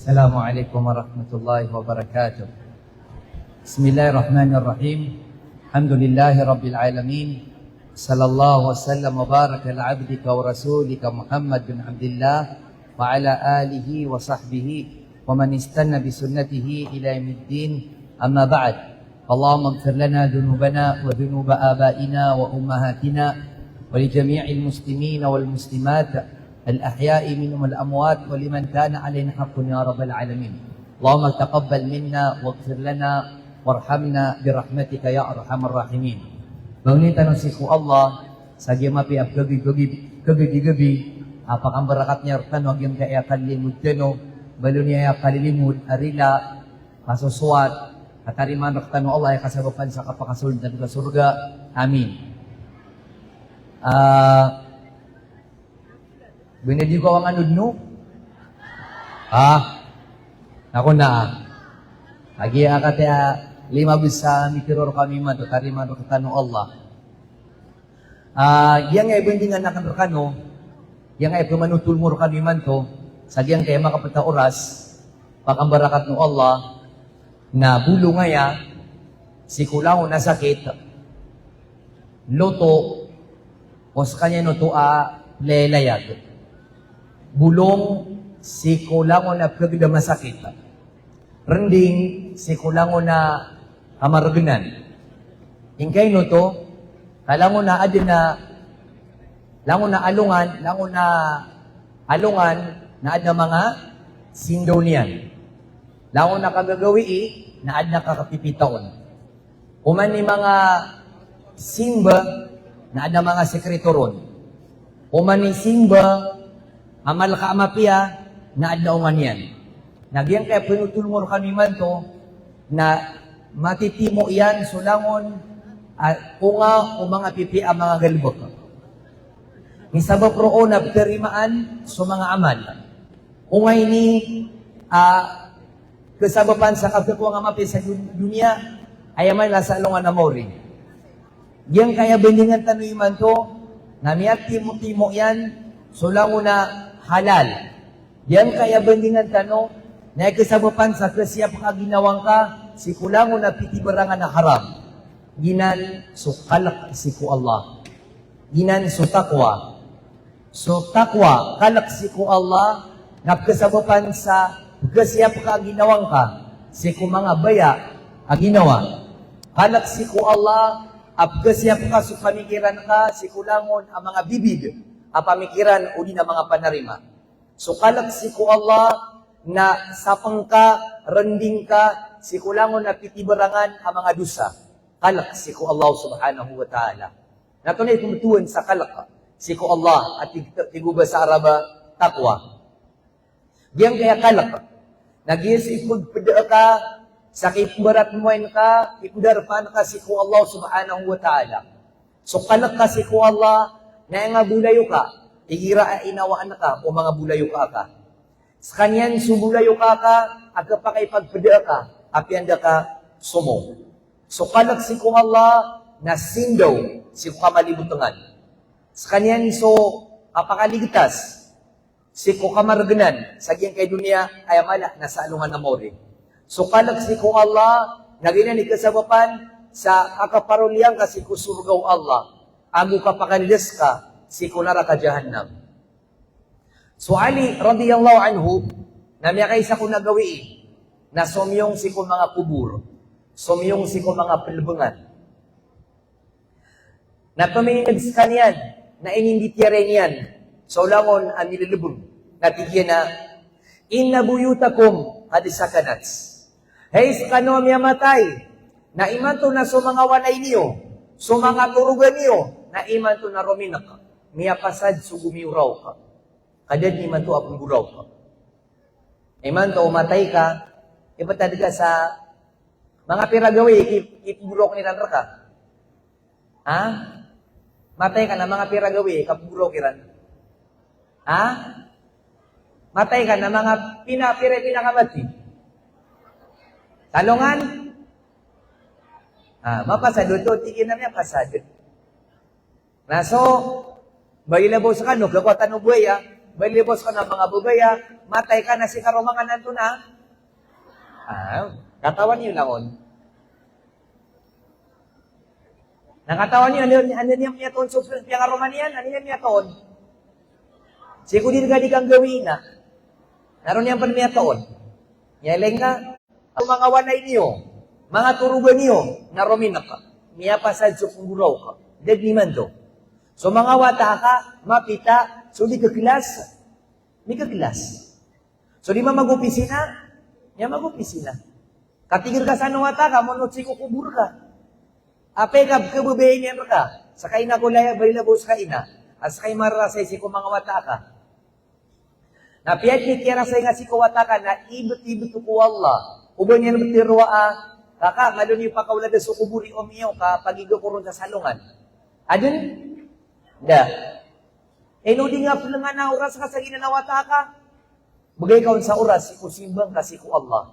السلام عليكم ورحمة الله وبركاته. بسم الله الرحمن الرحيم. الحمد لله رب العالمين. صلى الله وسلم وبارك على عبدك ورسولك محمد بن عبد الله وعلى آله وصحبه ومن استنى بسنته إلى يوم الدين. أما بعد، اللهم اغفر لنا ذنوبنا وذنوب آبائنا وأمهاتنا ولجميع المسلمين والمسلمات الأحياء منهم والأموات ولمن كان علينا حق يا رب العالمين. اللهم تقبل منا واغفر لنا وارحمنا برحمتك يا أرحم الراحمين. Bangunin tanong siku Allah sagi mapi ap gabi apakah berakatnya rtan wag yung kaya kalimud teno balon niya kalilimud arila kasusuat katariman rtan Allah ay kasabapan sa kapakasulod na surga. Amin. Binili ko ang anod no? Ako na. Lagi akate 5 bisa mitiror kami man to tariman to kano Allah. Yang ay bendingan akan rekano, yang ay pemanutul mo kami man to, sagyang kay makapata oras, pakambarakat no Allah, na bulo ngaya, si kulang na sakit, loto, os kanya no to lelayag. Bulong si kulang na pagda masakit. Rending si kulang na kamaraganan. Ingkay no to, kalango na adin na lango na alungan na ad na mga sindaw niyan. Lango na kagagawi na ad na kakapipitaon. Kuman ni mga simba na ad na mga sekretoron. Kuman ni simba amal ka amapia na ad na ungan yan. Nagyan kaya pinutulmor kami man to na matitimo iyan sulangon unga o mga pipi ang mga galbok. Isabap roon na pagkarimaan sa mga amal. Ungay ni kasabapan sa kapwa nga mapi sa dunia ay amal nasa alungan na mori. Diyan kaya bendingan tanoy man to na miyat timo yan sulangon na halal. Diyan kaya bendingan tano na kasabapan sa kasiyap ka ginawang ka si kulangon na pitibarangan na haram. Ginan kalak siku Allah. Ginan takwa. Takwa, kalak siku Allah, napkasabapan sa kasiyap ka ginawang ka, siku mga baya, aginawa. Kalak siku Allah, apkasiyap ka sa pamikiran ka, siku langon ang mga bibig, ang pamikiran uli na mga panarima. Kalak siku Allah, na sapang ka, rending ka, siku langon na pitibarangan ang mga dusa. Kalak siku Allah subhanahu wa ta'ala. Natunay tumutuan sa kalak siku Allah at tiguba sa Araba takwa. Diyan kaya kalak. Nagiyas ipagpada ka, sa kipubarat muwain ka, ipudarpan ka siku Allah subhanahu wa ta'ala. Kalak ka siku Allah, na nga bulayo ka, igira inawaan ka o mga bulayo ka. Sa kanyan subulayo ka, agapakipagpada ka, apianda ka sumo. Kalak siku Allah na sindaw siku kamalibutangan. Sa kanyan apakaligtas siku kamaraganan sa giyang kay dunia ay amala nasa alungan na mori. Kalak siku Allah naginan ni kasabapan sa akaparuliang ka siku surgaw Allah. Ago kapakalidas ka siku naraka jahannam. Ali radiyallahu anhu na miya kaysa ko nagawi na somyong siku mga kubur. Somyong siku mga pelbengan. Na paminag sa kanyan, na inindityarin yan, so langon ang nililubog, natigyan na, inna buyutakum hadisakanats. Hey, sa kano miyamatay, na imanto na so mga wanay niyo, so mga turugan niyo, na imanto na rominak, miyapasad so gumiuraw ka. Kadad imanto apong guraw ka. Imanto, umatay ka, ipatad ka sa mga piragawi, ipurok ni Ranra ka. Matay ka na mga piragawi, kapurok kiran. Matay ka na mga pinakamati. Talongan? Mapasado to, tigin na niya pasado. Naso, bayilabo sa kano, kakwatan o buhay, balibos ka ng mga bubaya, matay ka na si karumangan nanto na. Katawan niyo laon. Nakatawan niyo, ano niya ton, susunod niya karuman yan, ano niya ton? Siku din ka di kang gawin na. Naroon niya pa niya ton. Yeleng ka, ang mga wanay niyo, mga turugan niyo, naromin na ka. Miya pasad sa kunguraw ka. Dad naman do. So mga wata ka, mapita, so di ka kilas. Di ka kilas. So di magupisina, niya magupisina. Katigir ka sa wata ka, munot si kukubur ka. Ape ka, kabubayin niya ka. Sakay na kulaya, balilabos ka ina. As kay marasay si mga wata ka. Napiyat ni kirasay nga si kuwata ka na ibot-ibot ko Allah. Uban niya naman tirwa kaka, malun yung pakawlada sa kuburi o miyo ka, pagigo ko ron sa salungan. Adun? Da. Nudi nga pala nga na oras ka sa ginanawata ka. Bagay ka sa oras, si kusimbang ka, si ku Allah.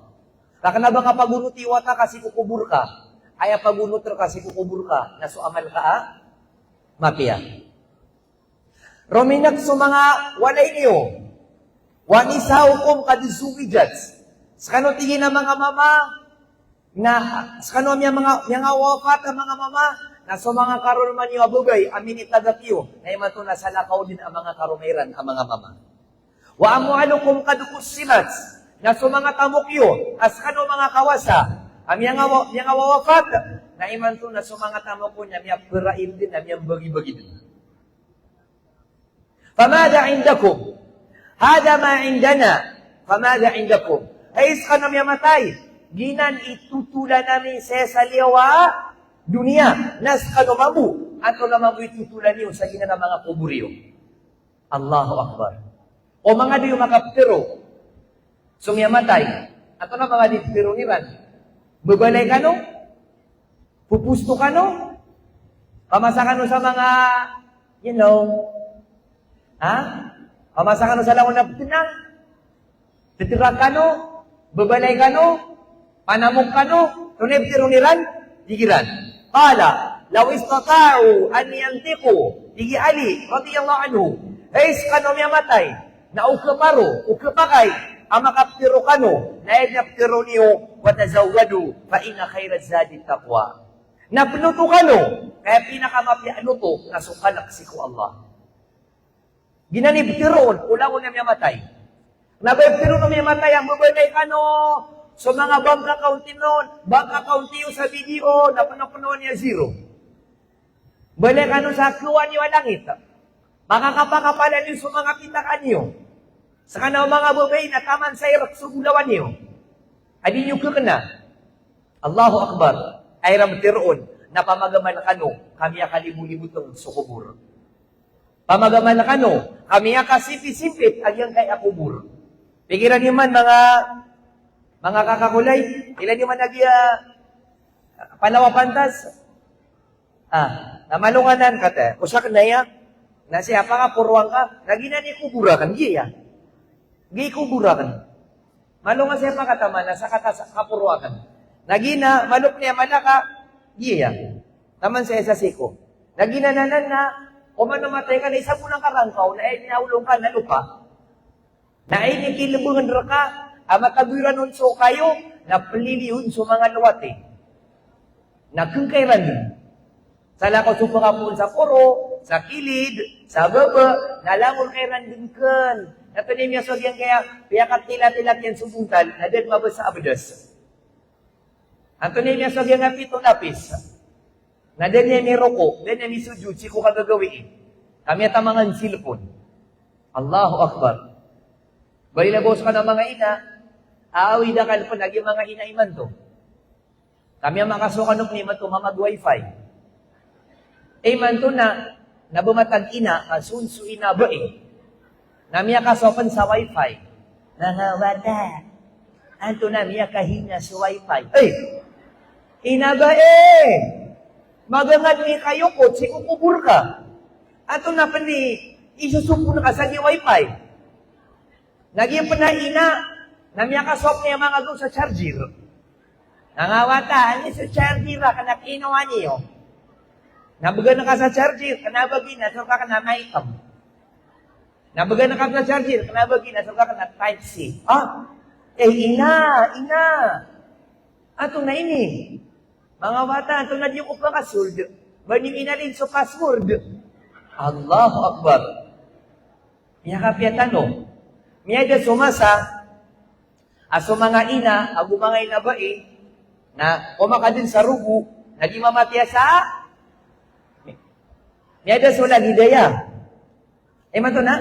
Kaka na ba kapagunuti wata ka, si kukubur ka. Ay pagunut ka, si kukubur ka, na so amal ka, mapiya. Rominak so mga walay niyo. Wanisahukum kadisuwijats. Sa kano tingin ng mga mama, na sa kano mga wafat ang mga mama, na sa mga karon man yung abugay, amin itagapyo, na imato na salakaw din ang mga karumeran, ang mga mama. Wa amualukum kadukusimats, na sa mga tamukyo, as kano mga kawasa, ang mga wafat, na imato na sa mga tamukyo, na mga peraim din, na mga bagi-bagi din. Famada indakum, hada ma indana, famada indakum. Ay iska na matay. Ginan itutula namin sa saliwa dunia. Nas kanumamu. Ato naman mo itutulan niyo sa ginan ng mga kuburiyo. Allahu Akbar. O mga diyo makaptero. Sumiyamatay. Ato na mga ditpero ni Ran. Babalay ka no? Pupusto ka no? Pamasa ka no sa mga, Pamasa ka no sa langon na pinang. Titira ka no? Babalay ka no? Panamok ka no? Tuneb-tiro niran? Digiran. Kala, law istata'u an yantiku, digi Ali, radiyallahu anhu, Eis ka no miyamatay, na ukaparo, ukapakay, amakaptiro ka no, na ednaptiro niyo, watazawadu, fa ina khairat zadi taqwa. Napnuto ka no, kaya pinakamapiano to, nasukalak si ko Allah. Ginanibtiroon, ulang na miyamatay. Nabibtiro na miyamatay, ang babalay ka no, so mga bank account noon, bank account niyo sa video, napuno-puno niya 0. Balik ka no sa kuha niyo ang langit. Makakapakapalan niyo sa mga pitakan niyo. Sa kanang mga babay na taman sa irak sugulawan niyo. Adi niyo kena. Allahu Akbar. Ay ramtiroon na pamagaman ka no, kami akalimu-libutong sukubur. Pamagaman na kano, kami akasipi-simpit, agyang kay akubur. Pigiran niyo man mga kakakulay, ilan niyo man panawapantas. Namalunganan ka te, usak na ya, na siya pa nga puruang ka, nagina ni kuburakan, giya. Gi kuburakan. Malunga siya pa katama, nasa kapuruakan. Nagina, maluk niya malaka, giya. Naman siya sa siko. Nagina nanan na, kung namatay ka na isa mo ng karangkaw, na ay naulong ka na lupa, na ay nikilabungan ka, makabiran nun so kayo, na palilihun so mga luwati. Nagkangkairan din. Sa lakaw so pangapun sa puro, sa kilid, sa baba, nalamon kairan din kan. Natuloy niya so diyan kaya, piyakat tila-tilat yan sumuntal, na din mabas sa abadas. Antuloy niya so diyan nga pito lapis. Na din niya ni Roko, din niya ni Sujud, siko kagagawiin. Kami at ang mga silpon. Allahu Akbar. Balilabos ka ng mga ina, aawi na kalpon, naging mga ina iman to. Kami ang makasukanok ni Mato, mamag-wifi. Man to na, nabumatag ina, kasunsu ina ba Namiya kasopan sa wifi. Nangawada. Anto na, miya kahina sa wifi. Ina ba Magangat ni kayo ko, sikukubur ka. Ato na pa ni, isusupo na ka sa wifi. Naging pa na ina, namiyakasok niya mga doon sa charger. Nangawata, ani sa charger ka, nakinawa niyo. Nabaga na ka sa charger, kanabagin na, so ka na maitam. Nabaga na ka na charger, kanaba ginasal ka na type C. Ina. Atong na ini. Mga bata, atong na yung upakasuld. Baning inalin sa password. Allahu Akbar. Miya kapiatano. Miya da sumasa. Aso mga ina, agu mga inabai, na kumaka din sa rugo, nagi mamatya sa miya da sula gidaya. Mato na?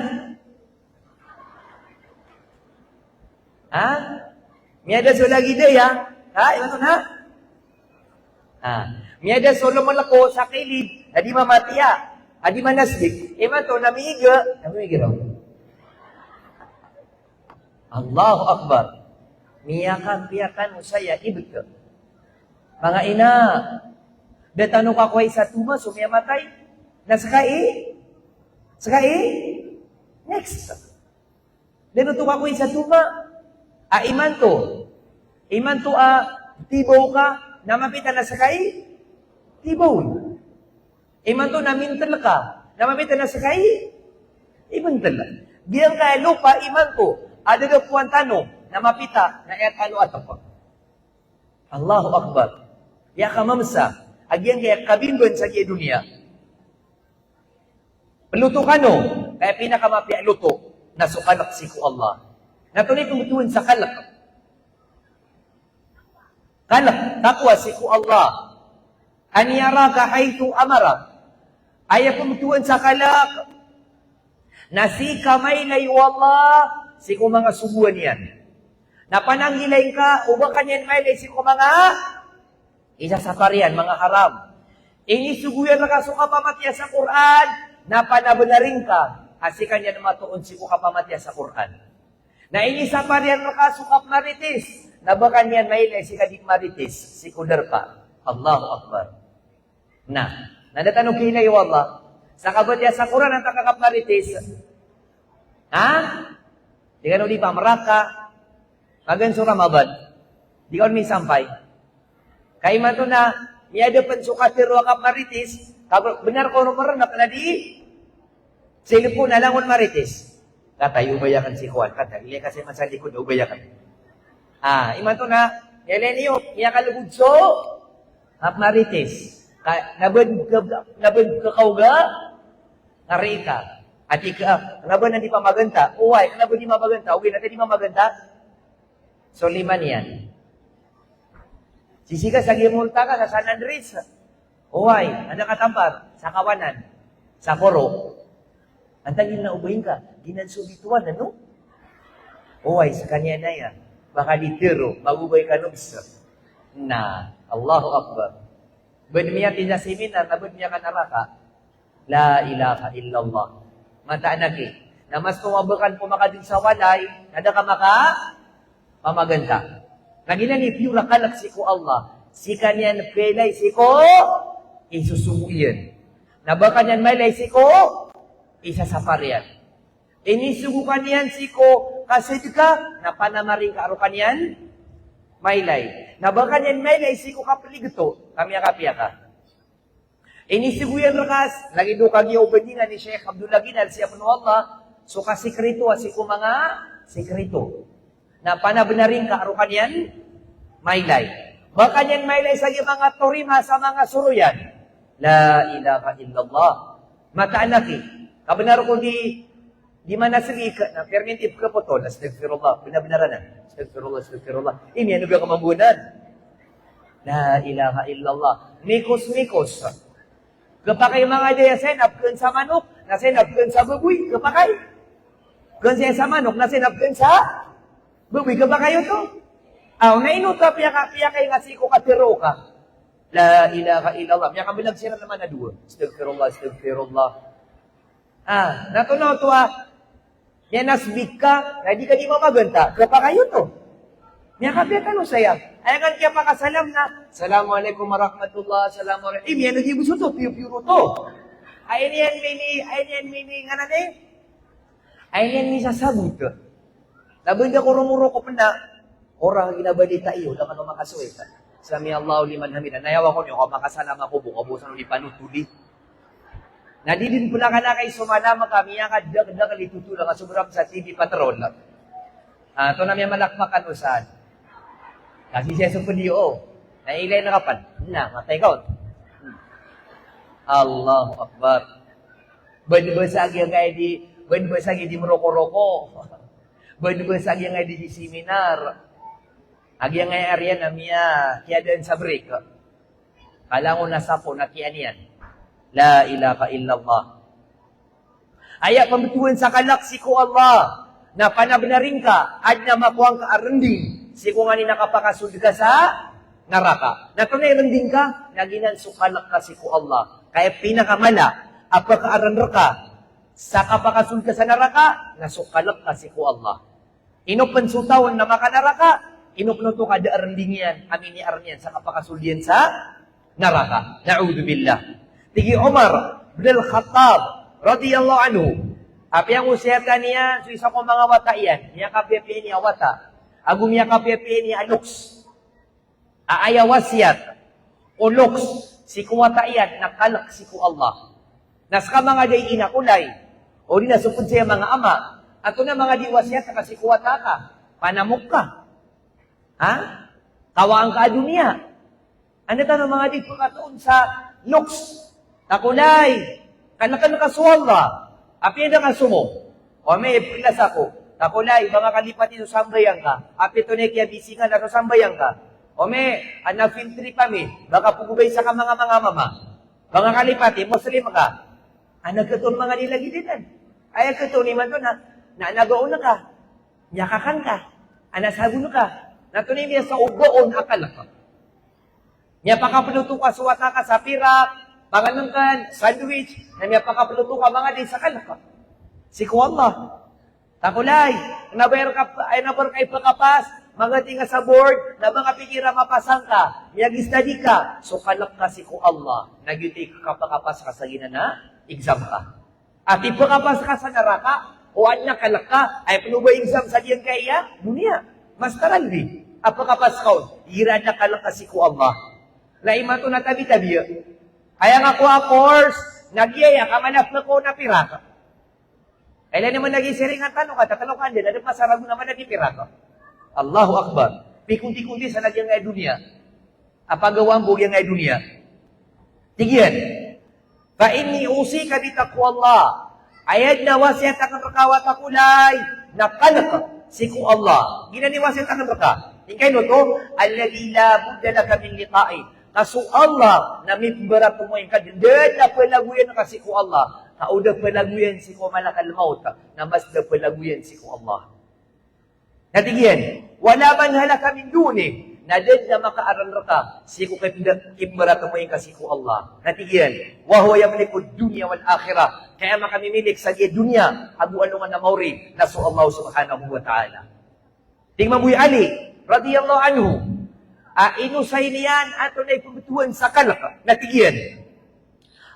Miya da sula gidaya. Mato na? Miyada solo malako sa kilid, adi mamatiya, adi manasbik, to namiga raw. Allahu Akbar. Miyakan saya ibig ka. Mga ina, datano ka ko'y sa tuma, sumiyamatay, nasakai? Next. Dito ka ko'y sa tuma, iman to, tibaw ka, namapita na sakay, tibaw. Iman to namintal ka, namapita na sakay, imantal. Biyang kaya lupa, iman to, ada puan tanong, namapita, na ano ato pa. Allahu Akbar. Ya kamamsa, agyan kaya kabindon sa kaya dunia. Luto ka no, kaya pinakamapia luto, nasukalak si ku Allah. Natunay tumutuin sa kalak. Kalak, takwa si ku Allah. Aniyaraka haytu amara. Ay pumutuan sa kalak. Nasi kamay lay wallah, si ku mga subuan yan. Napanangilay ka, uba kanyan may lay si ku mga isa sa parian, mga haram. Inisuguyan na kasuka pamatya sa Quran, napanabunaring ka, asi kanya na matuon si ku kapamatya sa Quran. Na inisa parian na kasuka maritis, nabakan yan may si kadik maritis, si kudar pa. Allahu Akbar. Nadatanong kinay wallah, sa kabatya sa Quran ang takakap maritis, di ka di pa, maraka, kagan sa Ramadan, di ka may sampay. Kaya man to na, miyada pan sukatir wakap maritis, benar ko rumaran na pala di, silipo na langon maritis. Katay, ubayakan si Juan, katay, ili kasi man sa likod, ubayakan. Iman to na, yalen iyo, iya kalubudso, hap marites. Nabad kakauga, narita. At nabad na di pa maganta. Uway, nabad di mapaganta. Uwi natin di mamaganta. So, 5 yan. Sisika sa Gimulta ka, sa San Andres. Uway, ano katampar? Sa Kawanan. Sa Koro. Ang tagil na ubayin ka, ginansubituan, ano? Uway, sa kanya na yan. Baka ditiro, magubay ka nubsa. Allahu Akbar. Benmiya tinasimin na nabud niya ka naraka. La ilaha illallah. Mataanaki. Na mas tumabakan pumakadin sa walay, nada ka pamaganda. Kanina ni Pura kalak si ko Allah. Si kanyan pelay si ko, isusuguyan. Nabakan yan malay si ko, isasaparian. Inisugukan yan si ko, kasi ka, napanamaring kaarukan yan, maylay. Nabakan yan maylay, si ko kapaligto, kamya-kapya ka. Inisuguyan rakas, lagi do kagyaw bandingan ni Sheikh Abdullah Ginal, siya po Allah, so kasikreto, si ko mga sikreto. Napanabnaring kaarukan yan, maylay. Baka yan maylay sa mga torima sa mga suruyan. La ilaha illallah. Mataanaki. Kabenar ko di manasali ka na permitib ka po to. Astagfirullah. Binabinaran na. Astagfirullah. Ini ano ka mambunan? La ilaha illallah. Mikos. Kapakay mga daya senap kun sa manok, na senap kun sa baboy, kapakay. Kun siya sa manok, na senap kun sa baboy, kapakayo to. Nainuta piya kay nga siko katiro ka. La ilaha illallah. Piya ka binagsira naman na duwa. Astagfirullah. Natunaw to yan nasbik ka, na di ka di mamaganta, kapakayo to. Miya kapya ka no saya. Ayangan kaya pakasalam na, Assalamualaikum warahmatullah, Assalamualaikum. Miya nagibuso to, piyo-piyo to. Ayan mini, nga na ayan ni sasabot. Nabunda ko rumuro ko pa na, orang ginabadita iyo, lang ano makasuwi ka. Sami Allahu liman hamidan. Nayawa ko niyo, kung makasalam ako, bukabusan ulit panutuli. Nadidin pula ka na kay sumana kami nga kadda kali tutula nga sobrang sa TV patrol. To na may malakmakan usan. Kasi siya sa puliyo. Nailay na kapan. Na, matay ka. Allahu Akbar. Berbesagi yang kayak di meroko-roko. Berbesagi yang kayak di seminar. Agi yang kayak area namanya kiadaan sabrik. Kalango na sapo na kianian. La ilaha illallah. Ayat pembetulan sa kalaksi ko Allah. Na panabenaring ka. Ad na makuang ka arending. Siku nga ni nakapakasud ka sa neraka. Na tunay rending ka. Naginan sukalak ka siku Allah. Kaya pinakamala. Apakah aranraka sa kapakasul ka sa naraka, nasukalak ka si ku Allah. Ino pensutawan na makanaraka, ino penuto kada arendingian, amini arnian sa kapakasuldian sa naraka. Na'udzubillah. Tigi Umar bin Al-Khattab radhiyallahu anhu. Apa yang usiatan niya, so isa ko mga wata iyan, niya kapipi niya wata. Agum niya kapipi niya aluks. Aaya wasiat, uluks, si kuwata iyan, nakalak si ku Allah. Naska mga day inakulay, o di nasupod siya mga ama, ato na mga diwasya kasi kuwata ka, panamok ka. Ha? Kawaan ka dunia. Ano ka ng mga di pagkatoon sa looks, takulay, kanakan nakasuwalda, api na kasumo, o may pilas ako, takulay, mga kalipat ito sambayan ka, api ito na kaya bisingan ato sambayan ka, o may anafiltri kami, baka pugubay sa ka mga mama, mga kalipat, Muslim ka, nagkatun mga nilagi dinan. Ay, katun man to na nagaon na ka. Nyakakan ka. Anasagun ka. Natunay niya sa ugoon akal ka. Niya pakapaluto ka suwata ka sa pirak, panganangkan, sandwich, na niya pakapaluto ka mga din sa kalaka. Si Allah. Takulay, nabayar kay pakapas, mga tinga sa board, na mga pikira mapasang ka, niyag-study ka, so kalak ka si Allah. Nagyuti ka pakapas ka sa ginana, exam ka. At ipakapas ka sa naraka, o anya kalak ka, ay paano ba exam sa diyan kaya? Dunia. Mas taralbi. Apakapas ka, ira na kalak ka si Allah. Laima to na tabi-tabi. Ay ang ako course, nagyaya ka, manap na ko na piraka. Kailan naman nag-isiring ang tanong ka, tatanong ka din, ano pasarag mo naman naging piraka? Allahu Akbar. Pikunti-kunti sa nagyang ngay dunia. Apagawang bugyang ngay dunia. Tigyan. Fa inni usika bi taqwallah. Ayad na wasiat akan rekawat akulay. Nakalak siku Allah. Ginani wasiat akan reka. Ingkay no to, alladhi la budda laka min liqa'i. Kasu Allah na may berat mo yung kadindad na palaguyan na kasiku Allah. Kauda palaguyan siku malakal maut. Na mas na palaguyan siku Allah. Natigyan, wala man halaka min duni. Nadad na makaaral ka, siku kay berat mo yung kasiku Allah. Natigyan, wahuwa yamlikud dunya wal akhirah. Kaya makamimilik sa dunya, agu-alungan na mauri, na su Allah subhanahu wa ta'ala. Tingnan mo'y Ali, radiyallahu anhu, inusay niyan ato na ipubutuan sa kalaka. Natigyan,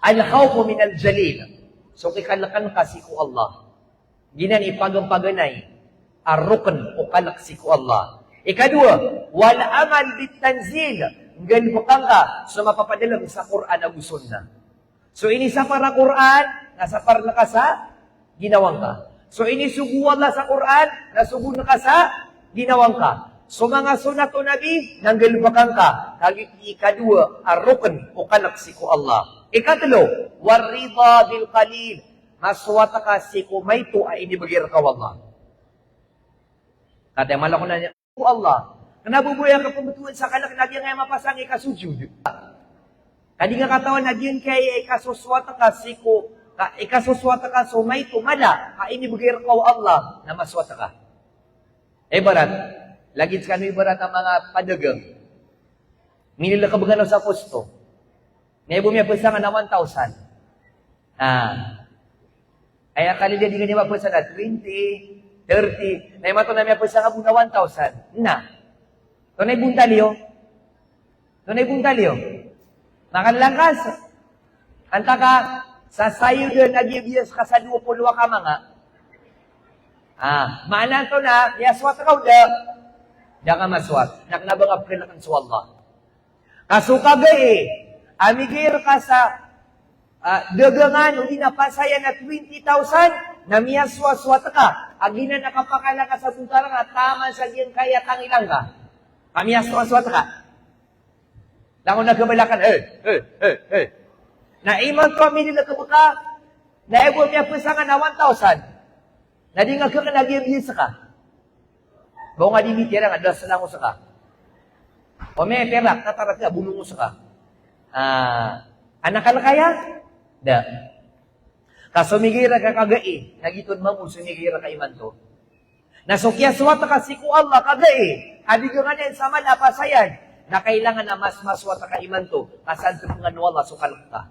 al-khawfu min al-jalil. So kikalakan kasiku Allah. Ginan ipagampaganay, arrukan o kalaksiku Allah. Ikadua, wal amal bitanzil. Ganbukang ka sa mapapadalang sa Quran ang sunnah. So ini sa para Quran, nasa para ka sa ginawang ka. So ini sugu Allah sa Quran, nasugu na ka sa ginawang ka. So mga sunat o nabi, nanggalbakang ka. Ikadua, arrukan o kalaksiku Allah. Ikatlo, warida bil qalil. Maswata ka siku may to ay inibagir ka wallah. Kata malah ko na niya, Allah, nabubuhay ka pumituan sa kalak, nagyan nga mapasang ikasujud. Kadi nga katawan, nagyan kaya ikasuswata ka siku, ikasuswata ka so may tumala, ka inibagir ka Allah, na maswata ka. Barat, lagit ka no barat ang mga padagang. Minila ka bagano sa pusto. Ngayon bumiya po sa nga na 1,000. Ay kalila di nga niya po sa na 20, 30. Na imato na miya po sa kabuna 1,000. Na. Ito na ibuntalyo. Ito na ibuntalyo. Nakanlakas. Kanta ka, sa sayo doon nag-ibiyas ka sa 20 ka mga. Maanan to na, yaswat ka uda. Diyan ka maswat. Naknabang apkilakan sa Allah. Kasuka gay, amigir ka sa dagangan, hindi na pasaya na 20,000, na miya swat ka. Agi na nakapakala ka sa puntara nga, tama sa diyang kaya tangilang ka. Kami swat ka. Langon na kabalakan, na iman kami nila kabaka, na ebo miya pasangan na 1,000. Na di nga ka nag-iibis ka. Bawa nga di mitira nga, dalas na lang sa ka. O may pera, natarat ka, bulong mo sa ka. Anak ka na kaya? Da. Kasumigira ka kagai, nagitod mo sumigira ka iman to. Nasukya suwata ka si ku Allah kagai, adi ka nga din sama na pasayan, na kailangan na mas maswata ka iman to, kasan sa mga wala sukal ka.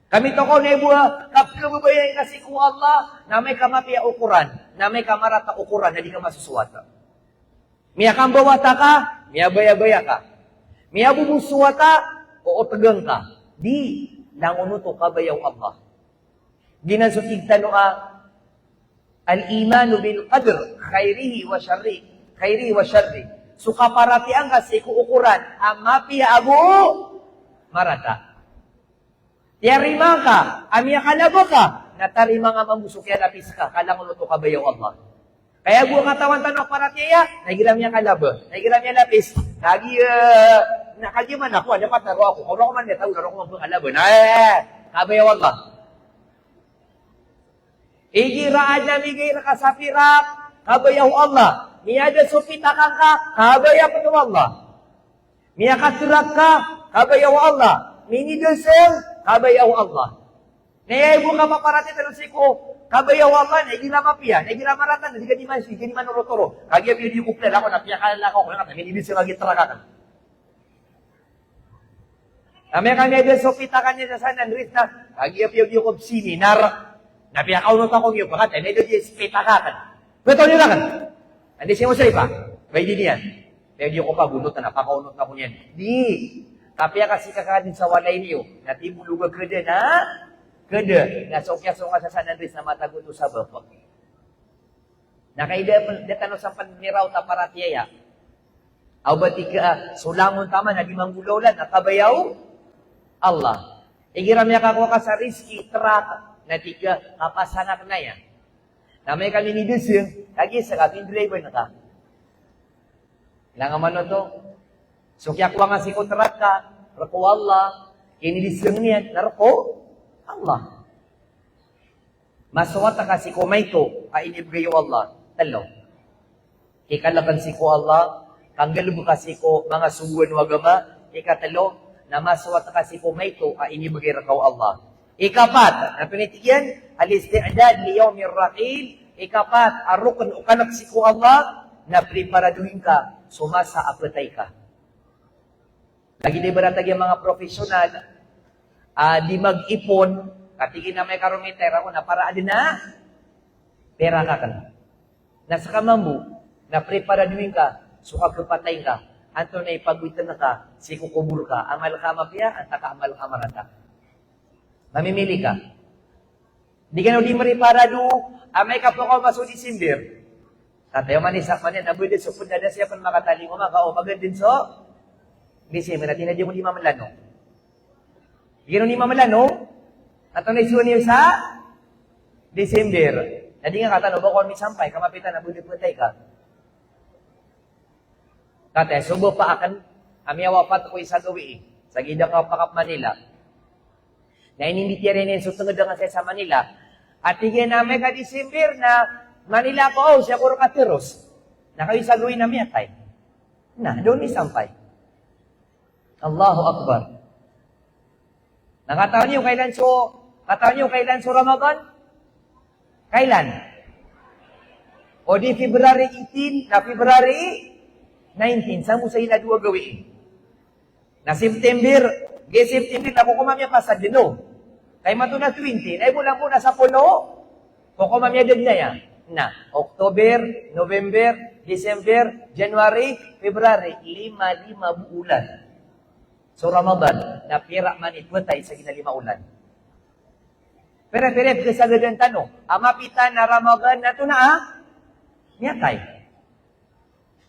Kami to ko na ibuha, kapkababayan ka si ku Allah, na may kamapia ukuran, na may kamarata ukuran, na di ka masusuwata. Miya kang bawata ka, miya baya-baya ka. Miya bumusuwata, o tagang ka. Di, nangunuto ka bayaw Allah. Ginansutig tanoa, al-imanu bil qadr, khairihi wa syarri. So kaparatian kasi kuukuran, ang mapia abu, marata. Tiyarima ka, amya kalabo ka, natarima nga mambusok yan lapis ka, kalangunuto ka bayaw Allah. Kaya buong katawan tanong paratiya, nagiram niya kalabo, nagiram niya lapis, nakagiman ako, dapat naro ako. Kung ako man niya, tawag naro ko man kalabo. Kabayaw Allah. Igiraan na migay na kasapirak, kabayaw Allah. Miyada supitakang ka, kabayaw pa Allah. Miyakaturak ka, kabayaw Allah. Minidosong, kabayaw Allah. Nayaibo ka maparati talong siko, kabayaw Allah, naigila mapia, naigila maratan, hindi ka di man, hindi man urotoro. Kagya biyo di kuplel ako, napiyakan ako, kaya nga, hindi sila gitrakakan. Kami ada sopitakan niya sa sanan, Riz na, kagya biyo ko seminar, napiyakaunot ako yung pakat, ay medyo di spitakakan. Betul nyo kan? Andi siya mo sa ipa, may di niyan. Medyo ko pa, bunot na, napakaunot na ko niyan. Di, tapi kasi kakadin sa walay niyo, natibuluga ka din, ha? Kada, nasokya-songa sa sanan, Riz, na mataguto sa bapak. Nakaida, detano sa panmiraw ta paratiyaya. Aw bati ka, sulangon tama, na di manggulaulan, nakabayaw, Allah. Igiram niya kakuha ka sa riski, trak, na tiga, kapasanak na yan. Na may kami ni Dusing, kagi sa kaping driver na ka. Ilang man to, sukya kuha nga si kontrak ka, rako Allah, kinidising niyan, narako, Allah. Masawata ka si kumayto, kainibgayo Allah, talo. Ikalaban si ko Allah, kanggalbo ka si ko mga suwan wagama, ikatalo, na masawata ka si kumayto, kainibgay rakaw Allah. Ikapat, na pinitiyan, al-isti'dad li yawmir rahil. Ikapat, arukon o kanak si ko Allah, na preparaduhin ka, sumasa apatay ka. Lagi di baratag yung mga profesional, di mag-ipon, katigin na may karumitera ko na para adin na, pera ka ka na. Nasa kamambu, na preparaduhin ka, suka kapatay ka, anto na ipagwitan na ka, si kukubur ka, amal ka mapya, at nakaamal ka marata. Mamimili ka. Di ka na di mariparado, amay ka po ako maso December. Katayo man isak man yan, nabuy din so punta na siya pan makatali mo mga kaupagan din so, December, natin na di mo di mamalano. Di ka na di mamalano, at ang naisuan niyo sa December. Na di nga katano, bakon may sampay, kamapitan na bulit putay ka. Katayo, subo pa akan, amiyawa pa ko isa gawi, sa gida ka pakap Manila. Na ininditya rin yung sutungod nga sa Manila. At tigyan namin ka December na Manila ko, siya kuro katiros. Na kayo sa gawin na miyatay. Na, doon isampay. Allahu Akbar. Nakataon niyo kailan so Ramadan? Kailan? O di February 18 na February 19. Saan mo sa inadua gawin? Na September na ko kumamya pa sa dino. Kay matuna 20, na ibulang ko na sa puno, ko kumamya din na yan. Na, October, November, December, January, February, 5 buulan. So Ramadan, napira man itwatay sa ginalima ulan. Pero kasagadan tanong, amapita na Ramadan na ito na niyatay.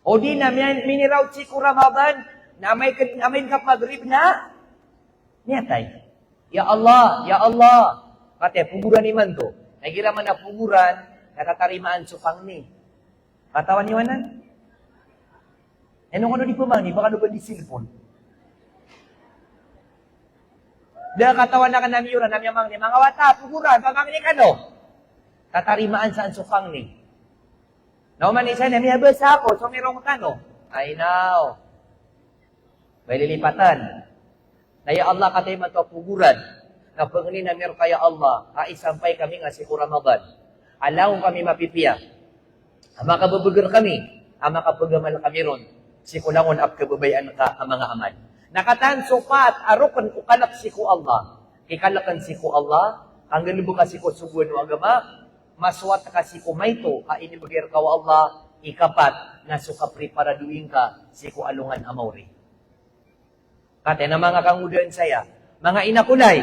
O di na, miniraw si ko Ramadan, na may kap magrib na, niyatay. Ya Allah, ya Allah. Kata puguran iman tu. Nagira man na puguran, natatarimaan supang ni. Katawan ni manan? Ano di pemang ni, baka doon di silpon. Dah katawan na ka nami yuran, nami amang ni, mga wata, puguran, pamang ni kano. Tatarimaan saan supang ni. Nauman ni siya, nami habas ako, so merong kano. Ay now. May lilipatan. Na ya Allah katay man to puguran. Na pangini na meron kaya Allah, ay sampay kami nga si Ramadan. Alawang kami mapipiya. Ama kababagar kami, ama kapagamal kami ron. Si kulangon ap kababayan ka ang mga aman. Nakatan supat, arukan ko kalak si ku Allah. Kikalakan si ku Allah, ang galubo ka si ku subuan o agama, maswat ka si ku mayto, ini bagir ka wa Allah, ikapat, na sukapri para duwing ka, si ku alungan amawri. Kate na mga kangudan saya, mga inakulay,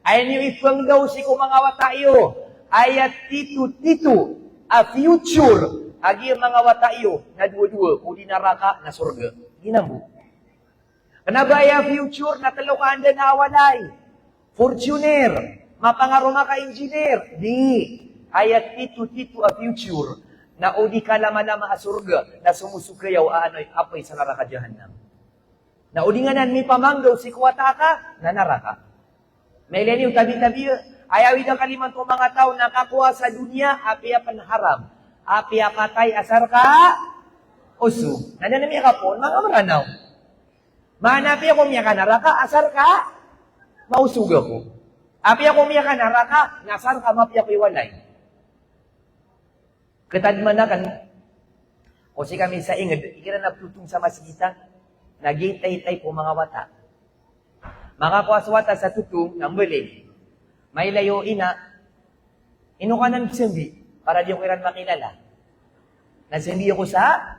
ay niyo ipang daw si ku mga watayo, ayat titu, a future, agi mga watayo, na dua-dua, kudi naraka, na surga. Ginambu. Kenapa ya future na talukaan din na awalay? Fortuner, mapangaroma ka engineer. Di, ayat titu a future, na udi ka lama-lama a surga, na sumusukayaw aanoy apoy sa naraka jahannam. Na udi nga nan mi pamanggaw si kuwata ka, na naraka. May leni yung tabi-tabi, ayawi ng kaliman ko mga tao nakakuha sa dunya, api apan haram. Api apatay asar ka, uso. Nananami ka po, mga maranaw. Manapi ako miya ka naraka, asar ka, mausug ako. Api ako miya ka naraka, nasar ka, mapi ako iwalay. Ketadman na kan, o si kami sa ingad, ikira na plutong sa masjita, nagitay-tay po mga wata. Mga kuwaswata sa tutong, ng balik, may layo ina, inukanan sindi, para di ko iran makilala. Nasindi ako sa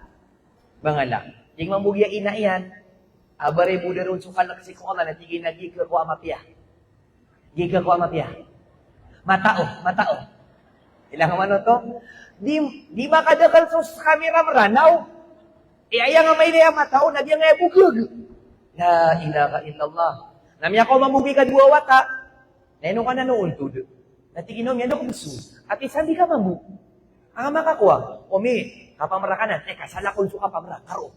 bangala. Yung mamugya ina yan, abare buda ron sukalak si ko Allah na tigil na giga ko amapya. Giga ko amapya. Matao. Ilang ano to? Di ba kadakal sa kamera maranaw? Iya nga may liya matao, nagya nga bugog. La ilaha illallah. Namya ko mamugi ka dua wata. Neno ka na noon tudo. Natiginom yan ako gusto. At isan di ka mamu. Ang makakuha. Omi, kapamrakanan. Kasala kung suka pamrakaro.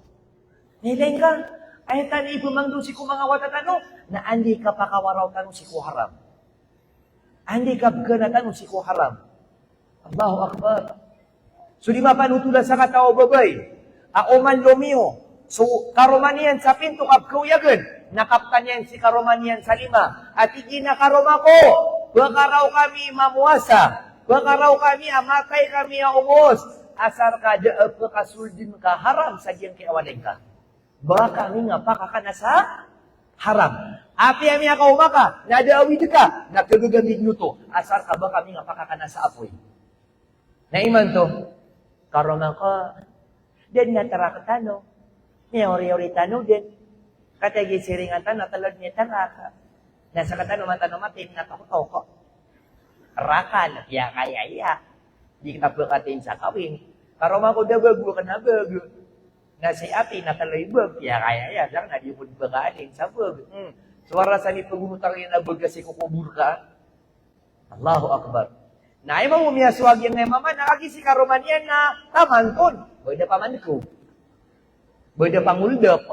Nilain ka. Ay tani ipumangdo si ko mga watatano, na andi ka pakawaraw tanong si ko haram. Andi ka gana tanong si ko haram. Allahu Akbar. So di mapanutula sa katao babay. Aoman lomio. So karomanian sa pinto kapkauyagan. Nakaptan yan si karomanian sa 5. At igina karoma ko. Baka raw kami mamuasa. Baka raw kami amatay kami aumos. Asar ka daap ka kasuldin ka haram sa diyang kiawalay ka. Baka kami nga pakakana sa haram. Api ami ka umaka, nadaawid ka, nagkagagamig nuto. Asar ka ba kami nga pakakana sa apoy. Naiman to, karoman ka, din nga tarakatano, niya ori-oritano din. Katagi siringatan na talad niya taraka. Nasa katano matano matin na toko. Rakal, ya kaya. Di kita pekatin sa kawin. Karoman ko dabago ka na bago. Na si api nataloy bag, ya kaya lang na di mo bagaanin sa bag. Suara sa ni pagumutar yung nabag kasi kukubur ka. Allahu Akbar. Na ay mo umiyaswag yan na mama, nakagi si karoman yan na tamanton. Boy da pamanko. Boy da panguldap.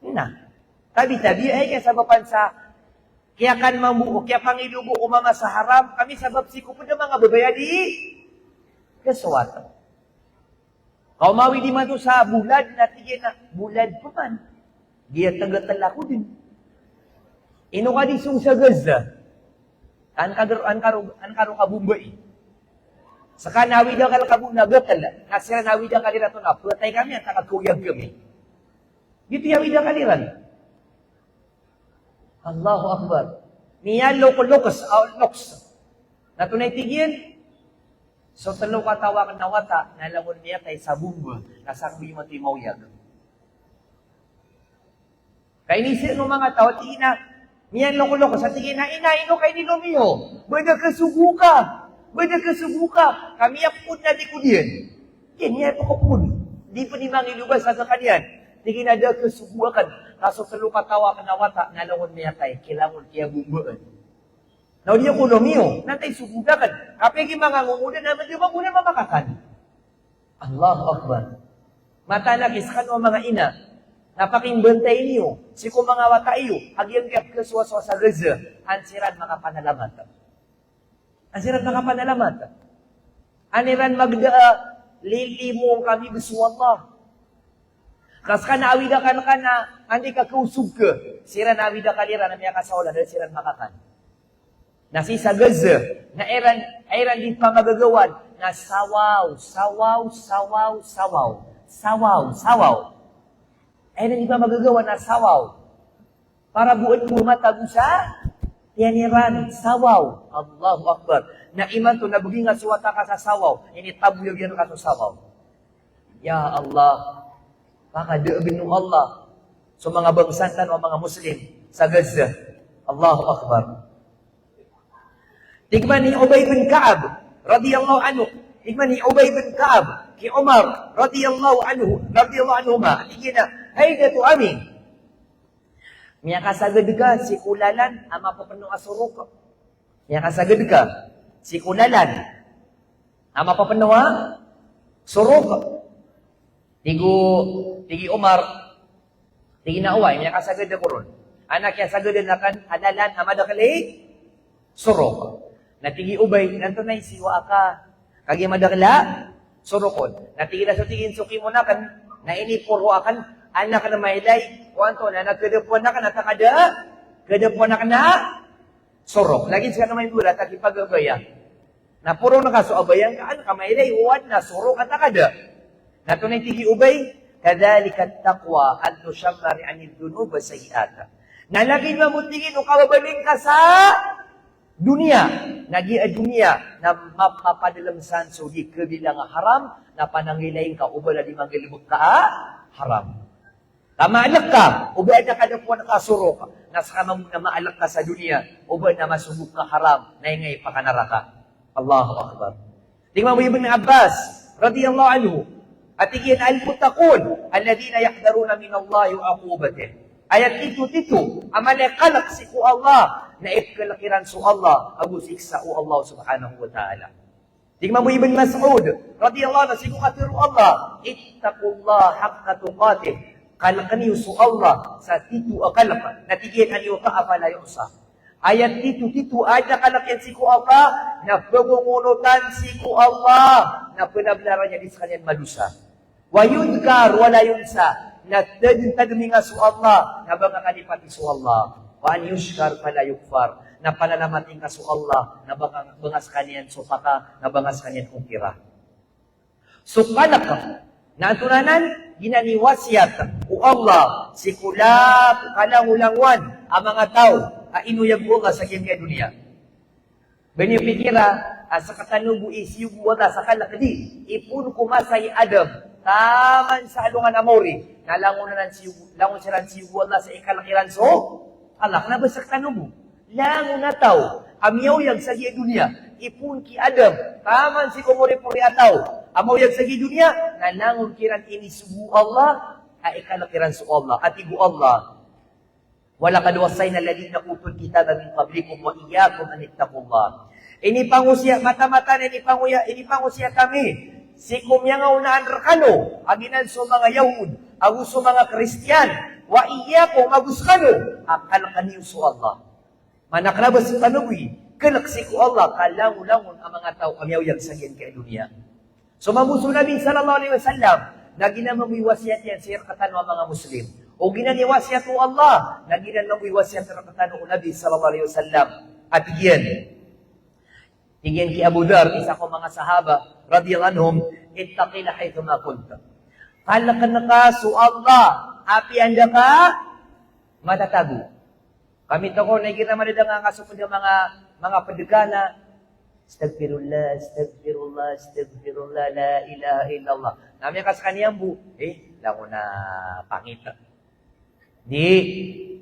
Na. Tabi-tabi ay kaya sa papansa, kaya kan mamuo, kaya pangilubo umama sa haram, kami sabab si kupo na mga babayadi. Kaswata. Kau mawi di man to sa bulad, natigyan na, bulad pa man. Giyan tagatala ko din. Ino ka di sung sa Gaza. An karo kabumbay. Saka nawi daw kalakabong nagatala. Nasira nawi daw kalira to na, patay kami at nakakuyag kami. Dito yawi daw kaliran. Allahu Akbar. Niya loko-lokos, loks. Natunay tigyan, so talo ka tawag na wata, nalamon niya kay sa bumba, nasakbi mo ti mauyag. Kay nisir ng mga tao, tina, niyan loko-loko, sa tingin na inaino kay ni Romeo, bada kasubuka, kami apun na di ko diyan. Yan, niya ito kapun. Di pa ni mangilubas sa kanyan. Tingin ada kesubuakan. Kaso terlupa tawa kena watak ngalungun miyatay. Kilangon kaya bumbaan. Now dia kuno miyo. Nantay subudakan. Kapag mga ngumuda naman di ba muna mamakakan. Allahu Akbar. Mata nakis kano mga ina. Napaking bantay niyo. Si kung mga wata iyo. Hagyang kaya kesuaswa sa reza. Ansiran makapanalamat. Ansiran makapanalamat. Aniran lilimu kami besuwallah. Kas kana awida kan kana andi ka kausug ka. Siran awida kalira na miya kasawla dahil siran makakan. Nasi sa gaza na eran di pa magagawan na sawaw. Eran di pa magagawan na sawaw. Para buot mo matago sa tianiran sawaw. Allahu Akbar. Na iman to nabuging nga suwata ka sa sawaw. Ini tabuyog yan ka sa sawaw. Ya Allah. Pakadaabin ng Allah sa mga bangsantan o mga Muslim sa Gaza. Allahu Akbar. Tigman ni Ubay bin Ka'ab radiyallahu anhu. Tigman ni Ubay bin Ka'ab ki Umar radiyallahu anhu ma. Tigina, hayda tu amin. Miya kasagad ka si kulalan ama papenuh asuruk. Miya kasagad ka si kulalan ama papenuh suruk. Tigi Umar, tigi naaway, may kasagad na koron. Anak yang sagad na kan, halalan, amada kali, surok. Na tigi ubay, nanto na isiwa ka, kagi madakla, surokon. Na tigi na sutigin, suki mo na kan, na inipuro akan, anak na mailay, kuwanto na, nagkadapuan na ka, natakada, kadapuan na ka na, surok. Lagi siya naman yung bulat, at ipagagaya. Na puro na ka, so abayan ka, anak ka mailay, uwan na, surok at nakada. Natunay tigi ubay, kadhalika at-taqwa an tushammari anil dunub wa sayi'at. Nalagi mamutingin o kababaling ka sa dunia. Nagi dunia na mapapadalamsan so di kabilang haram na panangilayin ka ubay na di manggilibot ka haram. Tamaalak ka, ubay na kadapuan ka surok na sa kamang na maalak ka sa dunia, ubay na masubok ka haram na ingay pakanaraka. Allahu Akbar. Tingnan mo Ibn Abbas radiyallahu anhu. At iyan al-muttaqun alladhina yahdaruna min Allah wa aqubatih. Ayat itu amalekalak si ku Allah na ikalakiran su Allah agu siksa u Allah subhanahu wa ta'ala. Tingnan mo Ibn Mas'ud radiyallahu anhu siku katiru Allah ittaqullah haqqa tuqatih. Kalakani su Allah sa titu akalak na tigyan an yuta afala yusa. Ayat itu ada kalakin siku Allah na pengungunutan siku Allah na penablarannya di sekalian madusa. Wa yudkar wala yunsa na tadminga su Allah na banga kanipati su Allah. Wa an yushkar fala yukfar na panalamating ka su Allah na banga sekalian supaka na banga sekalian ukira. Sukanak na tunanan ginaniwasyat u Allah sikula kalangulangwan ang mga tao inuyag mo ka sa kanya dunia. Benipikira sa katanubu isyubu wala sa kalakadi ipun kumasay Adam taman sa alungan amori nalangunan langon siran siyubu wala sa ikalakiran so alak na ba sa katanubu langon na tao amyawyag sa kanya dunia ipun ki Adam taman si kumuri-puri ataw amawyag sa kanya dunia nalangon kiran ini subu Allah ikalakiran so Allah at ibu Allah. Walaqad wassayna alladhina utul kitaba min qablikum wa iyyakum an ittaqullah. Ini pangusya mata-mata ini pangusya kami. Sikum yang unaan rekano aginan so mga Yahud, agus so mga Kristiyan, wa iyyakum agus kano akal kaniyo so Allah. Manakrabas tanuwi, kalaksi ko Allah kalangulangon ang mga tao amyawyag sa kay dunia. So mamuso Nabi sallallahu alaihi wasallam na ginamawiwasyat yan sa katan mga Muslim. O ginaniwasyat o Allah na ginanawiwasyat sa katan o Nabi sallallahu alaihi wasallam. At iyan ki Abu Dhar, isa ko mga sahaba, radiyallahu anhum, ittaqila haythu ma kunta. Kalakan na ka, so Allah, api anda ka, matatago. Kami to ko, nakikita manida nga kasupod ng mga pedegana, astagfirullah, astagfirullah, astagfirullah, la ilaha illallah. Namin kas kaniyang bu, lango na pangita. Di,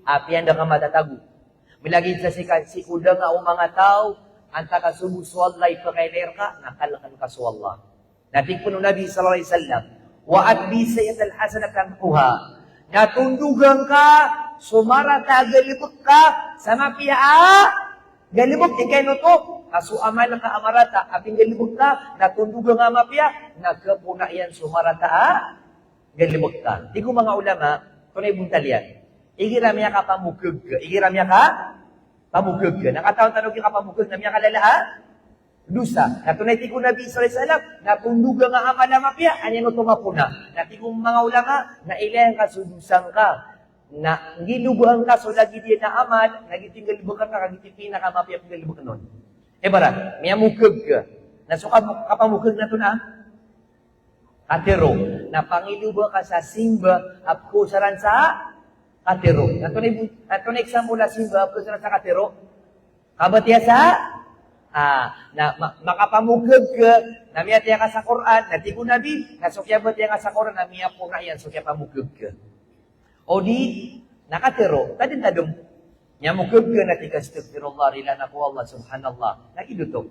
api anda ka matatago. Milagid sa sikuda nga o mga tao, anta ka subuswallay pakailer ka, nakalakan ka suwallah. Nating puno Nabi sallallahu alaihi wasallam, wa atbi sayyid al-hasanat tamkuha. Natundugan ka, sumarata, galibot ka, sa mapia, galibot, ikay no to. Kaso amal ka amarata, aping galibot ka, natundugan nga mapia, nagkapuna yan, sumarata, galibot ka. Di ko mga ulama, tunay buntal yan. Igiramya ka pamukog ka. Igiramya ka, pamukog ka. Nakataon-tanog yung kapamukog, namya ka lalaha, dusa. Natunay ti ko Nabi sallallahu alaihi wasallam, natundugan nga amal na mapia, anyan no tumapuna. Nati kong mga ulama, na ilang ka, sudusang ka. Na ginubuhan ka, so lagi din na amal, nagiting galibukan ka, kagiting pinakamapia kung galibukan nun. Bara, may amukog ka. Nasuka kapamukog na ito na. Katero. Napangilubo ka sa simba, apko saran sa katero. Natunay example na simba, apko saran sa katero. Kabatiya sa makapamukog ka, namiyatiya ka sa Quran, natigo Nabi, nasukya ba tiya ka sa Quran, namiya po na yan, sukya pamukog ka. O di, nakatero, tadin-tadong, nyamukog ka na tikastagfirullah, rila na po Allah, subhanallah, nakidutok.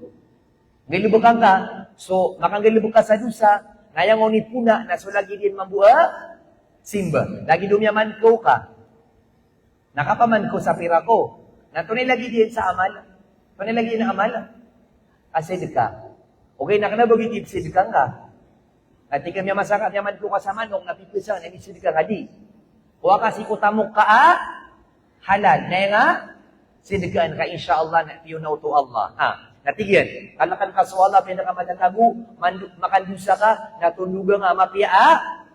Galibukan ka, so, makanggalibuk ka sa dusa, ngayang ngunit puna, na so lagi din mambuha, simba. Lagi dumyaman ko ka. Nakapaman ko sa pira ko. Natunay lagi din sa amal. Tunay lagi din ang amal. Asid ka. Okay, nakanabagitip, sid ka nga. At ikaw niya masakat, yaman ko ka sa manok, napipisa, namisid ka ka di. Kuha kasi kutamok ka, halal. Na nga, sidkaan ka, insyaAllah, na you know to Allah. Natigyan, kalakan ka sa wala, pinakamatatago, makandusa ka, natunugang mapia,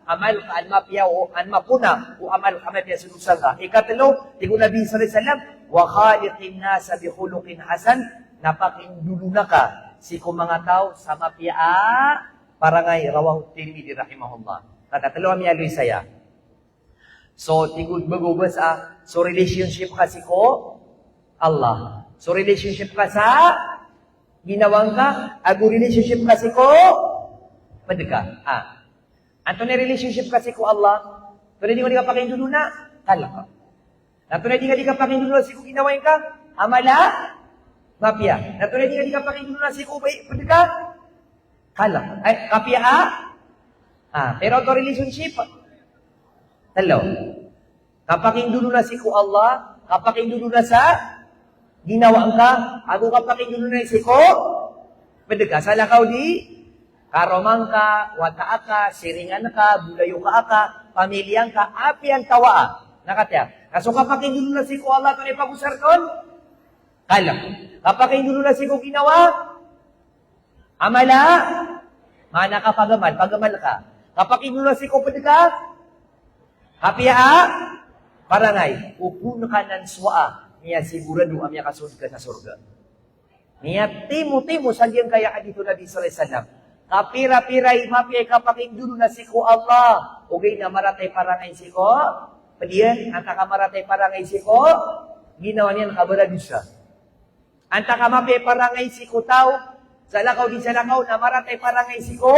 amal ka, an mapia, o an mapuna, o amal ka, mapia, sinusa ka. Ikatalo, tigo Nabi sallallahu alaihi wasallam, wa khaliqin nasa bi khuluqin hasan, napakindulu na ka, si mga tao sa mapia, parangay, rawahu Tirmidhi, rahimahullah. Katatalo kami aloy saya. So, tigod bagubas so relationship kasi ko, Allah. So, relationship ka sa ginawang ka, ago relationship kasi ko, pwede ka. Anto na relationship kasi ko Allah, pero di ko di ka pakindulo na, kala ka. Anto na di ka pakindulo na si ko ginawang ka, amala, mapia. Anto na di ka pakindulo na si ko, pwede ka, kala ka. Ay, kapia pero ito relationship, talo. Kapakindulo na si ko Allah, kapakindulo na sa ginawang ka, ako kapakindulo na si ko, pwede ka, sa lakaw di, karomang ka, wataa ka, siringan ka, bulayo ka, pamilyang ka, api ang tawa. Nakatya. Kaso kapakindulo na si ko Allah, ito na ipagusar kon, kala. Kapakindulo na si ko ginawa, amala, mana ka pagamal ka. Kapakindulo na si ko, pwede ka, kapia, parangay, upun ka ng swaa, niya sigurado amya kasunod ka sa surga. Niya timo-timo, sadyang kaya ka dito Nabi sallallahu alaihi wasallam. Kapira-piray, mapiyay kapakingdulo na si ko Allah. Ugay na maratay parangay si ko, padiyan, anta ka maratay parangay si ko, ginawa niya nakabaradusa. Anta ka mapiyay parangay si ko tao, sa lakaw di sa lakaw, na maratay parangay si ko,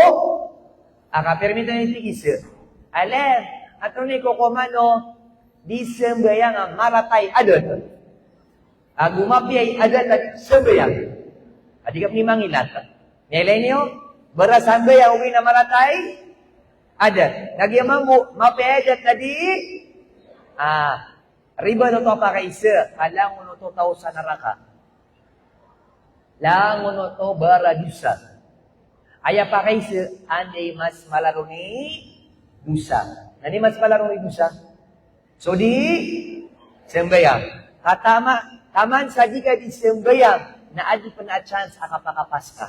permita niya tigis. Alam, ato ni ko kumano, di sembayang maratay adat. Gumapiyay adat at sembayang. Adigap ni mangilat. Nilay niyo, bara sembayang uwi na maratay adat. Nagyamang mo, mapiyay adat na di, riba no to pa kaisa, alang no to tao sa naraka. Lang no to bara dusa. Aya pa kaisa, anday mas malaro ni dusa. Nani mas palaro ni dusa? So di, sembayang. Taman sa di ka di sembayang, na adi pa na chance akapakapas ka.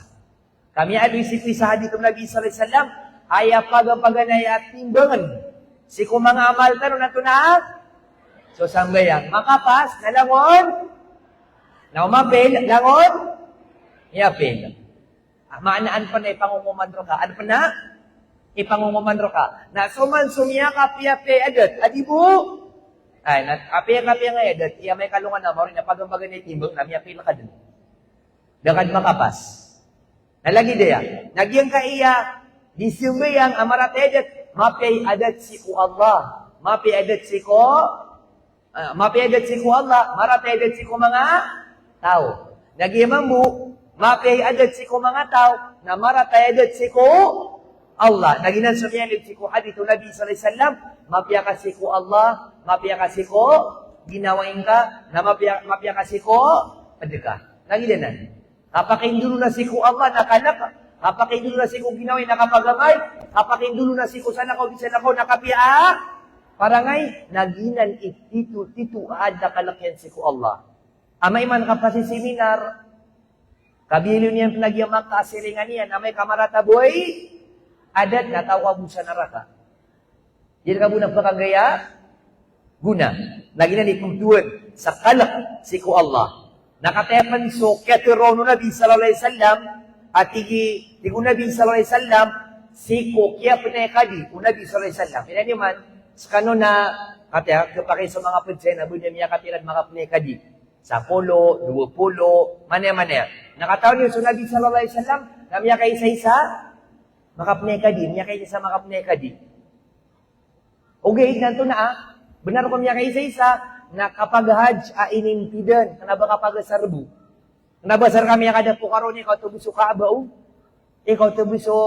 Kami adi si sa hadith ng Nabi sallallahu alaihi wasallam, aya pagapaganay at timbangan. Si kumang amal tanon na ito na, so sembayang. Makapas, nalangon, na umapil, langon, iapil. Maanaan pa na ipangungumadro ka. Ano pa na? Ipangungumanro ka. Na suman sumya kapiyapi adat. Adibo. Ay, kapiya nga adat. Iya may kalungan na mo rin na pagamagan na itimbang na miyapi na ka dun. Dakad makapas. Nalagi daya. Nagyang ka iya. Di sumbayang amarat adat. Mapi adat si ko Allah. Mapi adat si ko. Mapi adat si ko Allah. Marat adat si ko mga tao. Nagyamang mo. Mapi adat si ko mga tao. Na marat adat si ko Allah. Naginan sa miyalit si ko hadith Nabi sallallahu alaihi wasallam, mapya kasi ko Allah, mapya kasi ko ginawain ka, na mapya kasi ko padeka. Nagidanan. Kapakindulu na si ko Allah, nakanak. Kapakindulu na si ko ginawain, nakapagamay. Kapakindulu na si ko sana ko, bisan ako, nakapia. Parangay, naginan ititu aad nakalakyan si ko Allah. Amay man ka pa si seminar, kabilo niyan pinagyamak ka asiringan niya, na may kamarata boy, adat na tawa mo sa naraka. Yan ka muna pagkagaya, guna. Naginan ipagtuan sa kalak si ko Allah. Nakatepan so, katirono Nabi sallallahu alaihi wasallam, at tigo Nabi sallallahu alaihi wasallam, si ko, kaya pinayakadi, o Nabi sallallahu alaihi wasallam. Yan naman, sa kanon na, kaya kapag sa mga pudse, na bunya niya katilad mga pinayakadi. Sa 10, 20, manya-manya. Nakataon niyo, so Nabi sallallahu alaihi wasallam, na miya kayo isa-isa, makapinayakadi, miya kayo isa makapinayakadi. Okay, ganito na benar ko miya kayo isa-isa, na kapag hajj inintidan, kanaba kapag sarbu. Kanaba sar kami kada po karon ikaw tubuso Kaaba ikaw tubuso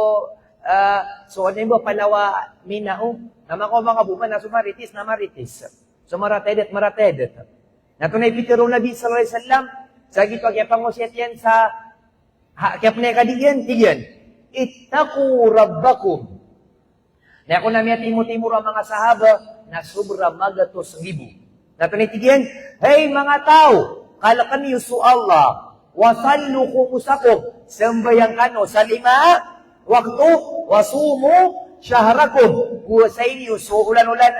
so ano ba palawa minao. Nama ko mga buman na sumaritis na maritis. Sumaratedet maratedet. Natunay pitero Nabi sallallahu alaihi wasallam sagi pagyapang mo siya yan sa kaya kadiyan tiyan. Ittaqu rabbakum. Na ako na miya timur-timur ang mga sahaba na sobra magatos ribu. Natunitigian, hey mga tao, kalakan niyo su Allah, wasallu kumusakum, sembayang kano sa 5 waktu, wasumu syahrakum, puwasain niyo su ulan-ulan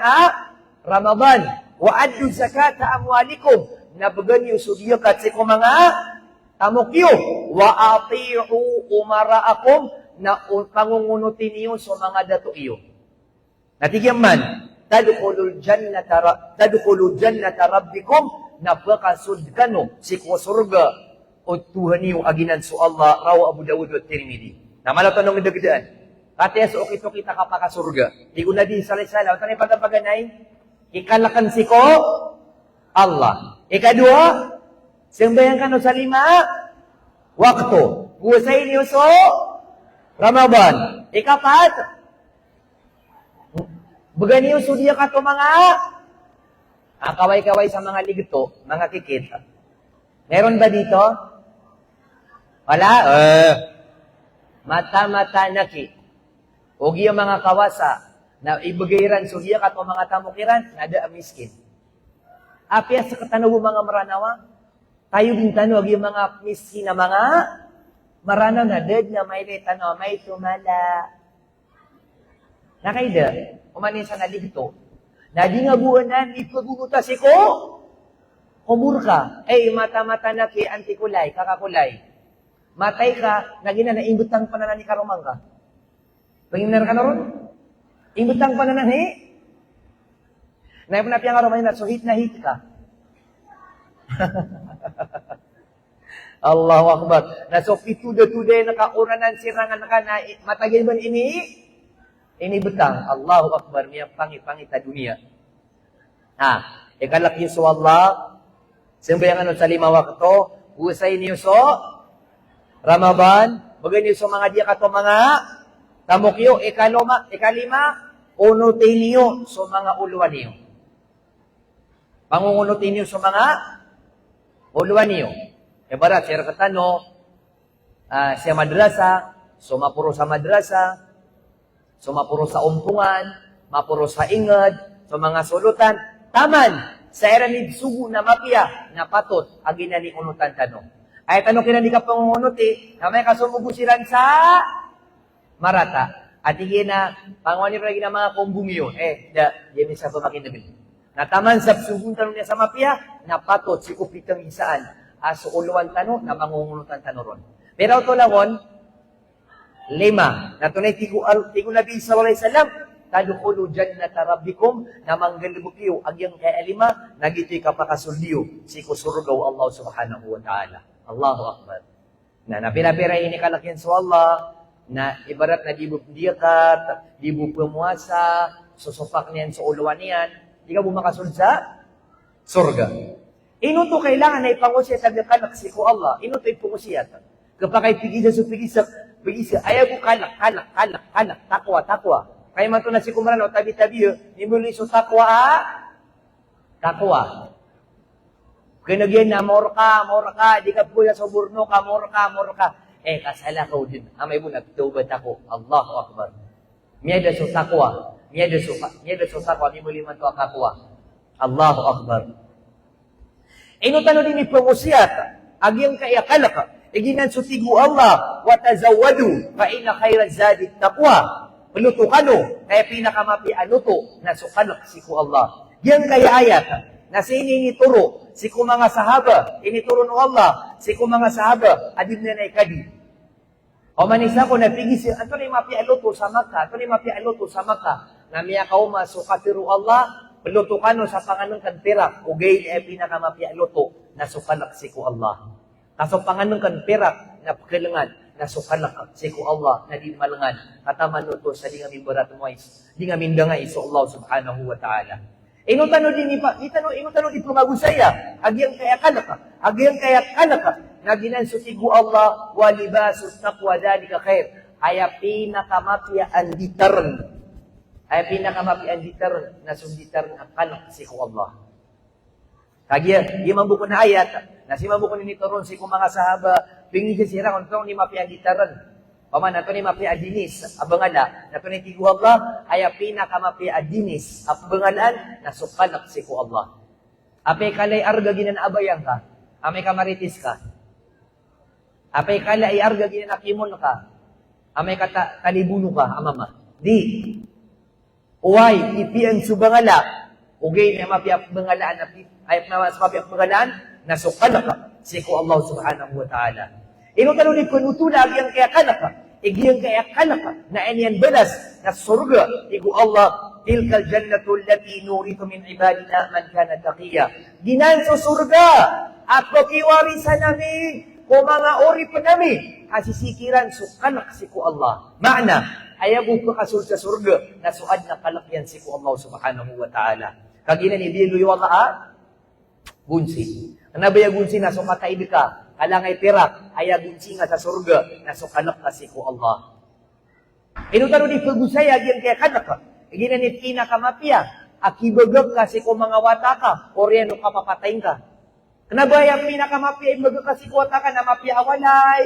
Ramadan, wa addu zakata amwalikum, nabagan niyo su diyakat si mga tamokyo, wa ati'u umaraakum, na pangungunutin niyo sa mga dato iyo. Natigyan man, tadkhulul jannata rabbikum napakasud kanu si ko surga o Tuhan niyo aginan su Allah rawa Abu Dawud at Tirmidhi. Namala tanong idagdaan. Kate so okito kita kapakasurga. Di ko na di salay-salay tanay padapaganay ikalakan si ko Allah. Ikadua, sembahyang kanu sa 5 waktu. Pusay niyo so Ramadan. Ikapat, baganiyo sudiya ka to mga kaway-kaway sa mga ligto, mga kikit. Meron ba dito? Wala? Mata-mata naki. Huwag yung mga kawasa na ibagayran sudiya ka to mga tamukiran, nada miskin. Apya sa katanaw mga maranawa, tayo din tanong yung mga miskin na mga maranaw na dead na may letano, may tumala. Nakaida, umanin sa naligto, na di nga buwanan, ipaguguta si ko, kumur ka, mata-mata na ki antikulay, kakakulay. Matay ka, nagina na imbutang pananan ni karumang ka. Panginar ka na ron? Imbutang pananan, Naipanapiang karumang na, so hit na hit ka. Allahu Akbar. Na so pituda-tuda nakauranan sirangan ka na matagil ba ini betang. Allahu Akbar. Miyak pangi-pangi ta dunia. Ikalak niyo so Allah. Sembayangan sa 5 waktu. Usay niyo so Ramadan. Bagay niyo so mga diya kato mga tamokyo. Ikalima. Unutin niyo so mga uluan niyo. Pangungunutin niyo so mga uluan niyo. Ibarat, siya katano, siya madrasa, so mapuro sa madrasa, so mapuro sa umpungan, mapuro sa ingad, so mga sulutan, taman, sa eranid sugu na mapya, na patot, agina ni unutan tanong. Ay tanong kinani ka pangungunuti, na may kasumugusiran sa marata. At higit na, pangwani pa na mga kumbong yun, di sa pamakinabili. Na taman sa sugun tanong niya sa mapya, na patot, si kupitang isaan. Aso uluan tano na mangungunutan tano ron. Pero ito lawon, 5. Natunay tigo Nabi sallallahu alaihi wasallam, tadkhulu jannata rabbikum na manggalibukyo agyang kay 5 nagitoy kapakasuldiyo si kusurgaw Allah subhanahu wa ta'ala. Allahu akbar. Na napira-pira ini kalakyan sa Allah na ibarat na dikat, di mo pumuasa, susupak niyan sa uluan niyan, di ka bumakasul sa surga. Inuto kailangan na ipangusya sa kanak si ko Allah. Inuto ipangusya. Kapag ay pigisa, ayaw ko kanak, takwa. Kaya man to na si kumran o tabi-tabi, nimuli so takwa takwa. Kinagyan na more ka, di ka puya sa burno ka, more ka. Kasala ko din. Amay mo nagtubat ako. Allahu Akbar. Miyada so takwa. Miyada so takwa, nimuli man to akakwa. Allahu Akbar. Inutano din ni Pangusiyat, agyang kayakalaka, iginan sutigu Allah, watazawadu, fa ina khayra zadi taqwa. Pelutukano, kaya pinakamapi anuto, na sukalak siku Allah. Yan kaya ayat, na sininituro, siku mga sahaba, inituro no Allah, siku mga sahaba, adib na naikadi. O manisa ko napigis, ato na mapi aluto sa Makkah, na miya kauma sukatiru Allah, pelutukano sa panganong kan perak, ugay ay pinakamapialuto na sukalak siku Allah. Kaso panganong kan perak na pakilangan na sukalak siku Allah na di malangan. Kataman to sa di nga mimbarat mo di nga mindangay sa Allah subhanahu wa ta'ala. Inutano din di pumagusaya, agyang kaya kanaka, na ginansusigu Allah, walibasus taqwa dalika khair, ay pinakamapia anditaran. Ay pinakamapian ditar na sunditar ng akanak si ko Allah. Kaya, di mabuko na ayat, na si mabuko ni Toron si kong mga sahaba, pingin siya sira kung itong ni mapian ditaran. Paman, nato ni mapian dinis, abangala, nato ni tigu Allah, ay pinakamapian dinis, abangalan, na sukalak si ko Allah. Apay kalay arga ginanabayang ka, amay kamaritis ka. Apay kalay arga ginanakimon ka, amay kalibuno ka, amama. Di. Uway, ipian subangala, ugay na mapiap bangalaan, ay mapiap bangalaan, nasukala ka, siku Allah subhanahu wa ta'ala. Inutalo ni kunutulag yang kaya kanaka, igiyang kaya kanaka, na eniyan balas, na surga, igu Allah, tilkal jannatu allati nuritu min ibadina man kana taqiya. Ginan sa surga, at pakiwarisan namin, kung mga ori pa namin, asisikiran sukanak siku Allah. Maana, ayaw ko kasul sa surga na suad na kalakyan si ko Allah subhanahu wa ta'ala. Kagina ni Bilo yung gunsi. Ano ba yung gunsi na sukataib ka? Kalangay perak, ayaw gunsi nga sa surga na sukalak ka si ko Allah. Inutaro ni pagusaya, agyan kaya kanak ka. Kagina ni pinakamapya, akibagag ka si ko mga wata ka, koreano ka papatayin ka. Ano ba yung pinakamapya, ibagag ka si ko wata ka na mapya awalay,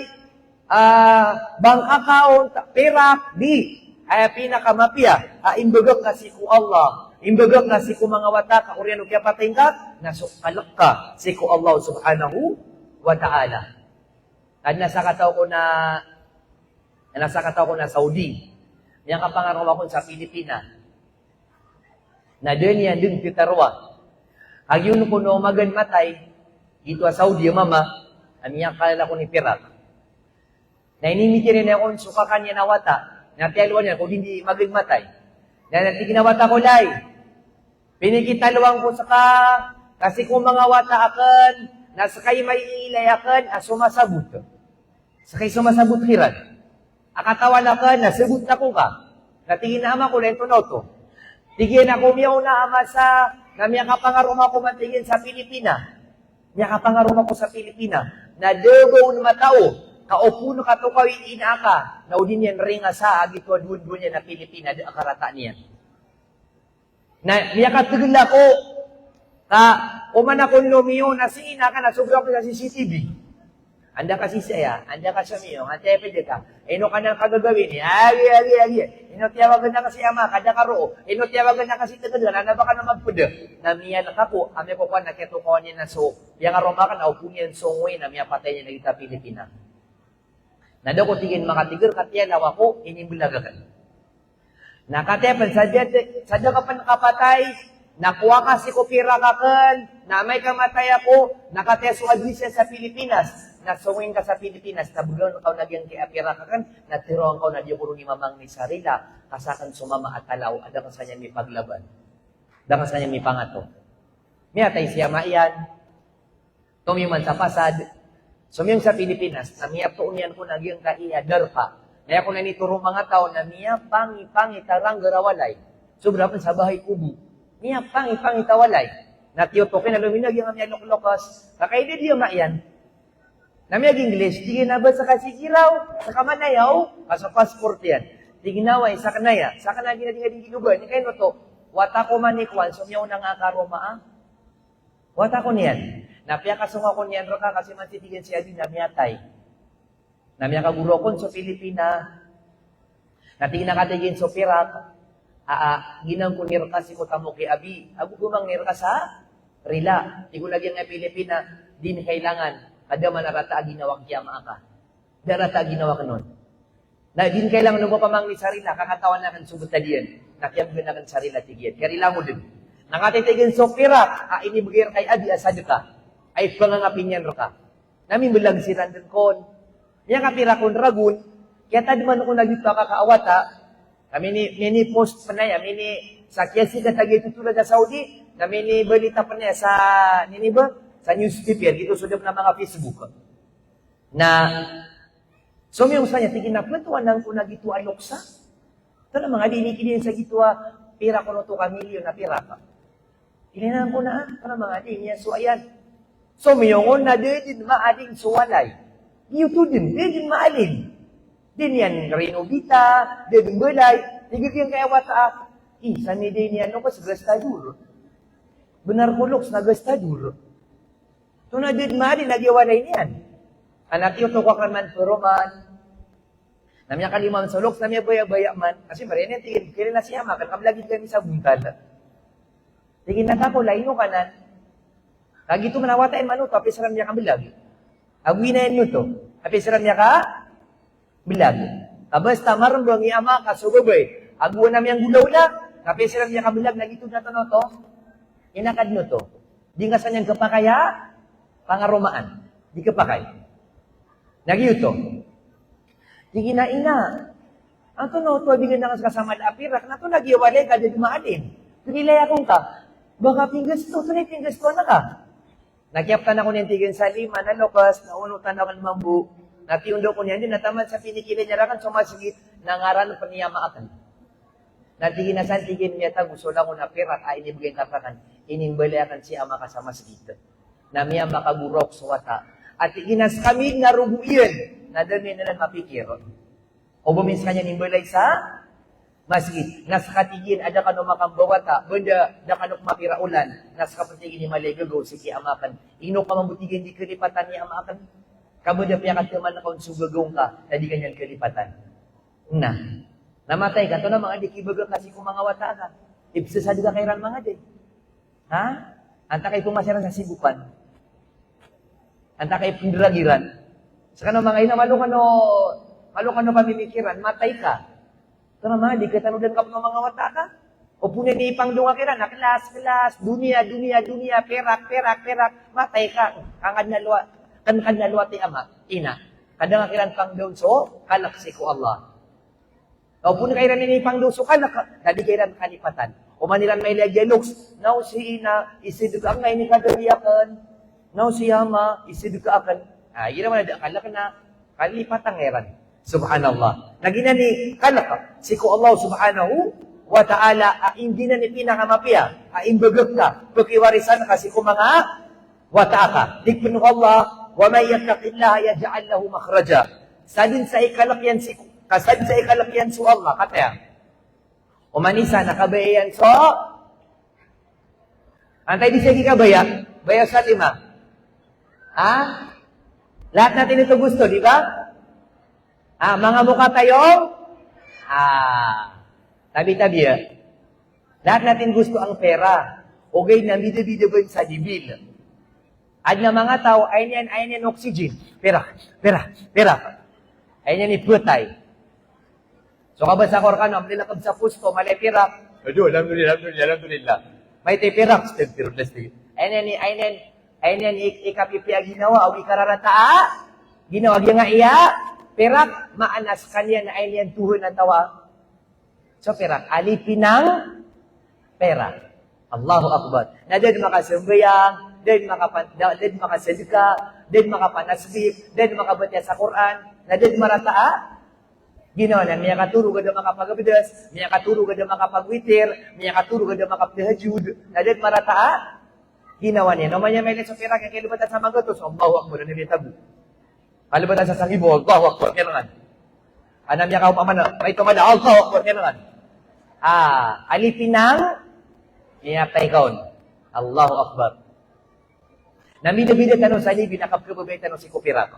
bank account, perak, di. Ay pinakamapya, imbagak na si ku Allah, imbagak na si ku mga wata, kauriano kaya patay ka, nasukalak ka si ku Allah subhanahu wa ta'ala. At nasa kataw ko na Saudi, yang kapangaraw ako sa Pilipinas, na doon yan, doon pitarwa. Ang yun ko no magan matay, dito sa Saudi, mama, amiyak kalala ko ni Perak. Na inimitirin na akong sukakan niya na wata, na tiyalwa niya, kung hindi magigmatay. Na natiginawata ko lay, pinikitalwang ko saka, kasi kung mga wata akan, na sakay may ilay akan, sumasabot. Sakay sumasabot hiran. Akatawan akan, nasabot na ko ka. Natingin na ama ko, lento noto. Tigin ako miyaw na ama sa, na miya kapangarom ako matingin sa Pilipina. Miya kapangarom ako sa Pilipina, na dogo na matao, kaupo na katukawin inaka, na udin yan ringa sa agitwa duwan niya na Pilipina, di akarata niya. Na niya katagla ko, uman akong lumiyo na si inaka na sobra ko sa CCTV. Anda kasi saya, anda ka sa miyo, hantay pwede ka, ino ka nang kagagawin, agi. Ino tiyawagan na kasi ama, kada karo, ino tiyawagan na kasi tagadala, na baka na magpuda. Na miya na kapo, ame ko pa nakitukuha niya na so, yang aroma ka na upunian songwe na miya patay niya nagita Pilipina. Nado ko tigin makatigar, katiyalaw ako, inimbilagagan. Nakatepan, sadya ka pa nakapatay, nakuha ka si Kopira kakan, na may kamatay ako, nakateso adwisya sa Pilipinas, nasungin ka sa Pilipinas, nabugaw ka nagyang kiapira kakan, natiroan ka na diyo kuro ni mamang ni Sarila, kasakan sumama at talaw, ada ka sa niya may paglaban. Ada ka sa niya may pangato. Miyatay siya maiyan, tumiman sa pasad, sumiyong sa Pilipinas, na miya to niyan ko nagyang kaiyadar pa. Kaya ko na nituro mga tao na miya pangi tarang garawalay. Sobra pa sa bahay kubo. Miya pangi tawalay. Natiyotokin na luminag yung amya luklokas. Kakaili diyo maiyan. Na miya English, di na ba sa kasikiraw, sa kamanayaw, sa passport yan. Di ginaway, sa kanaya. Sa kanaya ginadi ginuban. Ni kayo to, wata ko manikwan, sumyaw na nga karoma. Wata ko niyan. Napya kasunga ko niyan, roka kasi matitigin siya din, namiyatay. Namya kaguro kon sa Pilipina. Nating nakatigin sa Pirak. Ginang ko nirka si Kutamo kay Abi. Ako gumang nirka sa Rila. Igulag nga Pilipina, din kailangan. Kada manarata ginawak kiyama ka. Darata ginawa ka nun. Na din kailangan nung pamang ni Sarila, kakatawan na kan sugot na diyan. Nakiyam na kan Sarila tigyan. Karila mo din. Nakatitigin sa Pirak, inibigir kay Abi asad ka. Ay pangangapin yan ka. Namin bulag si Randon Kon. Niya kapira kon ragun, kaya tadi man ko nagito kakaawata, kami ni post pa na yan, sa kiyasi katagi tutulad sa Saudi, kami ni balita pa na sa, sa newspaper, dito sudap na mga Facebook. Na, sumiyong sa niya, tigin na, plantuan nang ko nagito ay loksa. Ito na mga dinikinin sa gito, pira ko no to ka milyon na pira ka. Kininan ko na, ito na mga dinikinin, so ayan. Sumiyong na din maading suwalay. Yuto din maalin. Din yan, renovita, din balay, tigil yung kaya wata, isa ni din yan, no, kasi gastadur. Benar kuloks na gastadur. Ito na din maalin, nagyawalay niyan. Anak yun, to ka man, puruman. Namya kalimang sa loks, namya baya-baya man. Kasi marin yan, tigil, kaya na siya, makan, kamlagin kami sa buntal. Tigil na kako, laino ka na. Kagito manawatain man, tapi saram niya kabilag. Agwinayan nyo to. Api siram niya ka? Bilag. Kabasta marambang ama ka sugabay. Agwa na miyang gulaw na. Api siram niya ka bilag. Nagitod na to no to. Inakad nyo to. Di nga saan yan kapakaya? Pangaromaan. Di kapakay. Nagyo to. Di gina-ina. Ang to no to. Bigyan na kasama na apirak. Na to nagyawalay ka. Di dumaalin. Tunilay akong ka. Baka pinggas to. Tunay pinggas to na ka. Nakiaptan ako ng tigin sa lima, na lokas, naunutan ako ng mambu, natiundo ko niyan din, nataman sa pinikili niya rakan, sumasigit, nangaran pa niya maakan. Natigin na saan tigin niya ta, gusto lang ko na pirak, inibigay kapakan, inimbalayakan si ama kasama sigit. Na miya makagurok sa wata. At iginas kami nga rubuin, na dami na lang mapikir. O bumins kanya nimbalay sa masjid, nas katigin ada kanu makambawata, benda da kanuk mapiraulan, nas kapatigin ni malegego sige amakan. Ino ka mabutigin di kelipatan ni amakan. Kamo da piyakat man na sugagong ka, na di kanyan kelipatan. Na, namatay ka to na mga dikibaga kasi kung mga wata ka. Ibsa sa diga kairan mga day. Ha? Anta kay pumasira sa sibukan. Anta kay pindragiran. Sa kano mga ina malo kano pamimikiran, matay ka. Ito naman, di ka tanudan ka pa mga wata ka. O punin ni ipang dunga kira na kelas, dunia, perak, matay ka. Kangad na luwa ti ama, ina. Kadang kiran pang doon so, kalaksi ko Allah. O punin kairan ni ipang doon so, kadi kairan kalipatan. O manilan may lagyaluks, now si ina, isidug ang ngay ni kadariyakan. Now si ama, isidug ka akan. Yun naman, kalak na, kalipatan ngayon. Subhanallah. Nagina ni kalaka, si ko Allah subhanahu wa ta'ala, hindi na ni pinakamapia, imbagag ka, pagkiwarisan ka si ko mga wata ka. Dikpin ko Allah, wa may yattaqillaha yaj'al lahu makhraja. Sadin sa ikalakyan si kasadin sa ikalakyan su Allah, kataya. Umanisa, nakabayan so, antay di siya gikabaya, baya sa lima. Lahat natin ito gusto, di ba? Mga mukha tayong, tabi-tabi Lahat natin gusto ang pera. Okay na bida-bida ba sa dibil. At na mga tao, ay niyan oxygen. Pera. Ay niyan iputay. So kabasa ko ka no, nilakab sa pusto, malay pera. Alhamdulillah. May tay pera. Ay niyan ikapipiya ginawa, awi kararata, ginawa nga iya, perak, maanas kanya na ay niyan tuhon ng tawa. So perak, alipin ng pera. Allahu Akbar. Na din makasambayang, din makasadika, din makapanasbib, din makabatya sa Quran, na din marataa. Ginawa na, miya katuro gada makapagabidas, miya katuro gada makapagwitir, miya katuro gada makapagdahajud, na din marataa. Ginawa niya. Naman niya may sa pera, kaya kilibatan sa mga gatos, Allahu Akbar, na nilitabu. Kalibatan sa sangibo, Allahu Akbar, kailangan. Anam niya ka pamana, may tumada, Allah, Akbar, yan naman. Alipin ng iyapay kaon. Allahu Akbar. Namida-bida tanong sa libi, nakapkababay tanong si Kupira.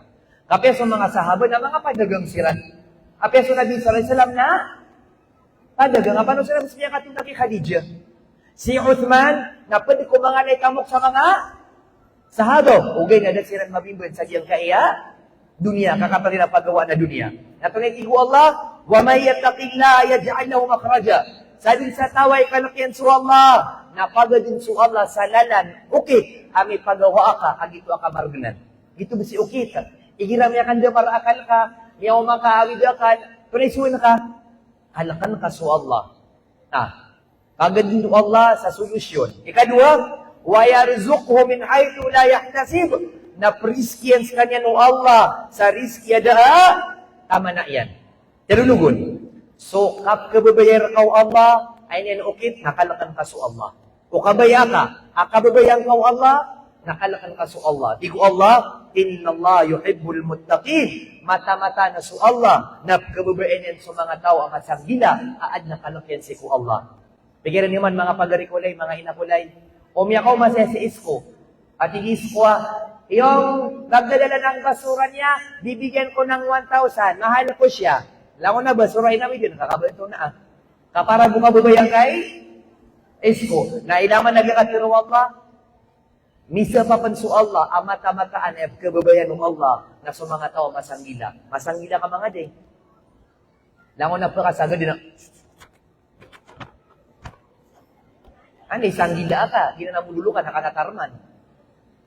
Kapya sa mga sahaba na mga padagang siran. Kapya sa Nabi Sallallahu Alaihi Wasallam na padagang. Paano sila gusto niya katinda kay Khadijah? Si Uthman, na pwede kumanganay kamok sa mga sahaba. Ugay na dahil silang mabimbad sa diyang kaya, dunia, kakaparin ang paggawa na dunia. Natunay tigo Allah, wa may yattaqillah yaj'al lahu makhraja. Sabi sa taway kalakyan su Allah, napagadin su Allah sa lalan. Okay, ami pagawa ka, agito ka marganan. Gitu bisi okay ka. Igiram ya kan para akal ka, miyaw makaawid akal, presuin ka, halakan ka su Allah. Pagadin su Allah sa solusyon. Ikadua, wa yarzuqhu min haythu la yahtasib. Na priskian sa kanya no Allah sa rizki ada tama na yan. Terulugon. So, kababayar kau Allah, ay niyan ukit, nakalakan ka su Allah. O kabaya ka, kababayan kau Allah, nakalakan ka su Allah. Digo Allah, inna Allah yuhibbul muttaqin. Mata-mata na su Allah, na kababayan yan sa mga tao ang masanggila, aad nakalakyan si ku Allah. Pigiran naman mga pagarikulay, mga inakulay. Umya ko masesiis ko. At iis ko, yung nagdadala ng basura niya, bibigyan ko ng 1,000. Mahal ko siya. Lango na basura namin din. Kakabalito na Kapara mo kababayan kay isko. Na ilaman nagkakatiro Allah. Misa papansu Allah. Amata-mataan ay kababayan ng Allah na sa mga tao masanggila. Masanggila ka mga day. Lango na pagkasagad din na. Ano, sanggila ka. Hindi na namululo ka, nakatatarman.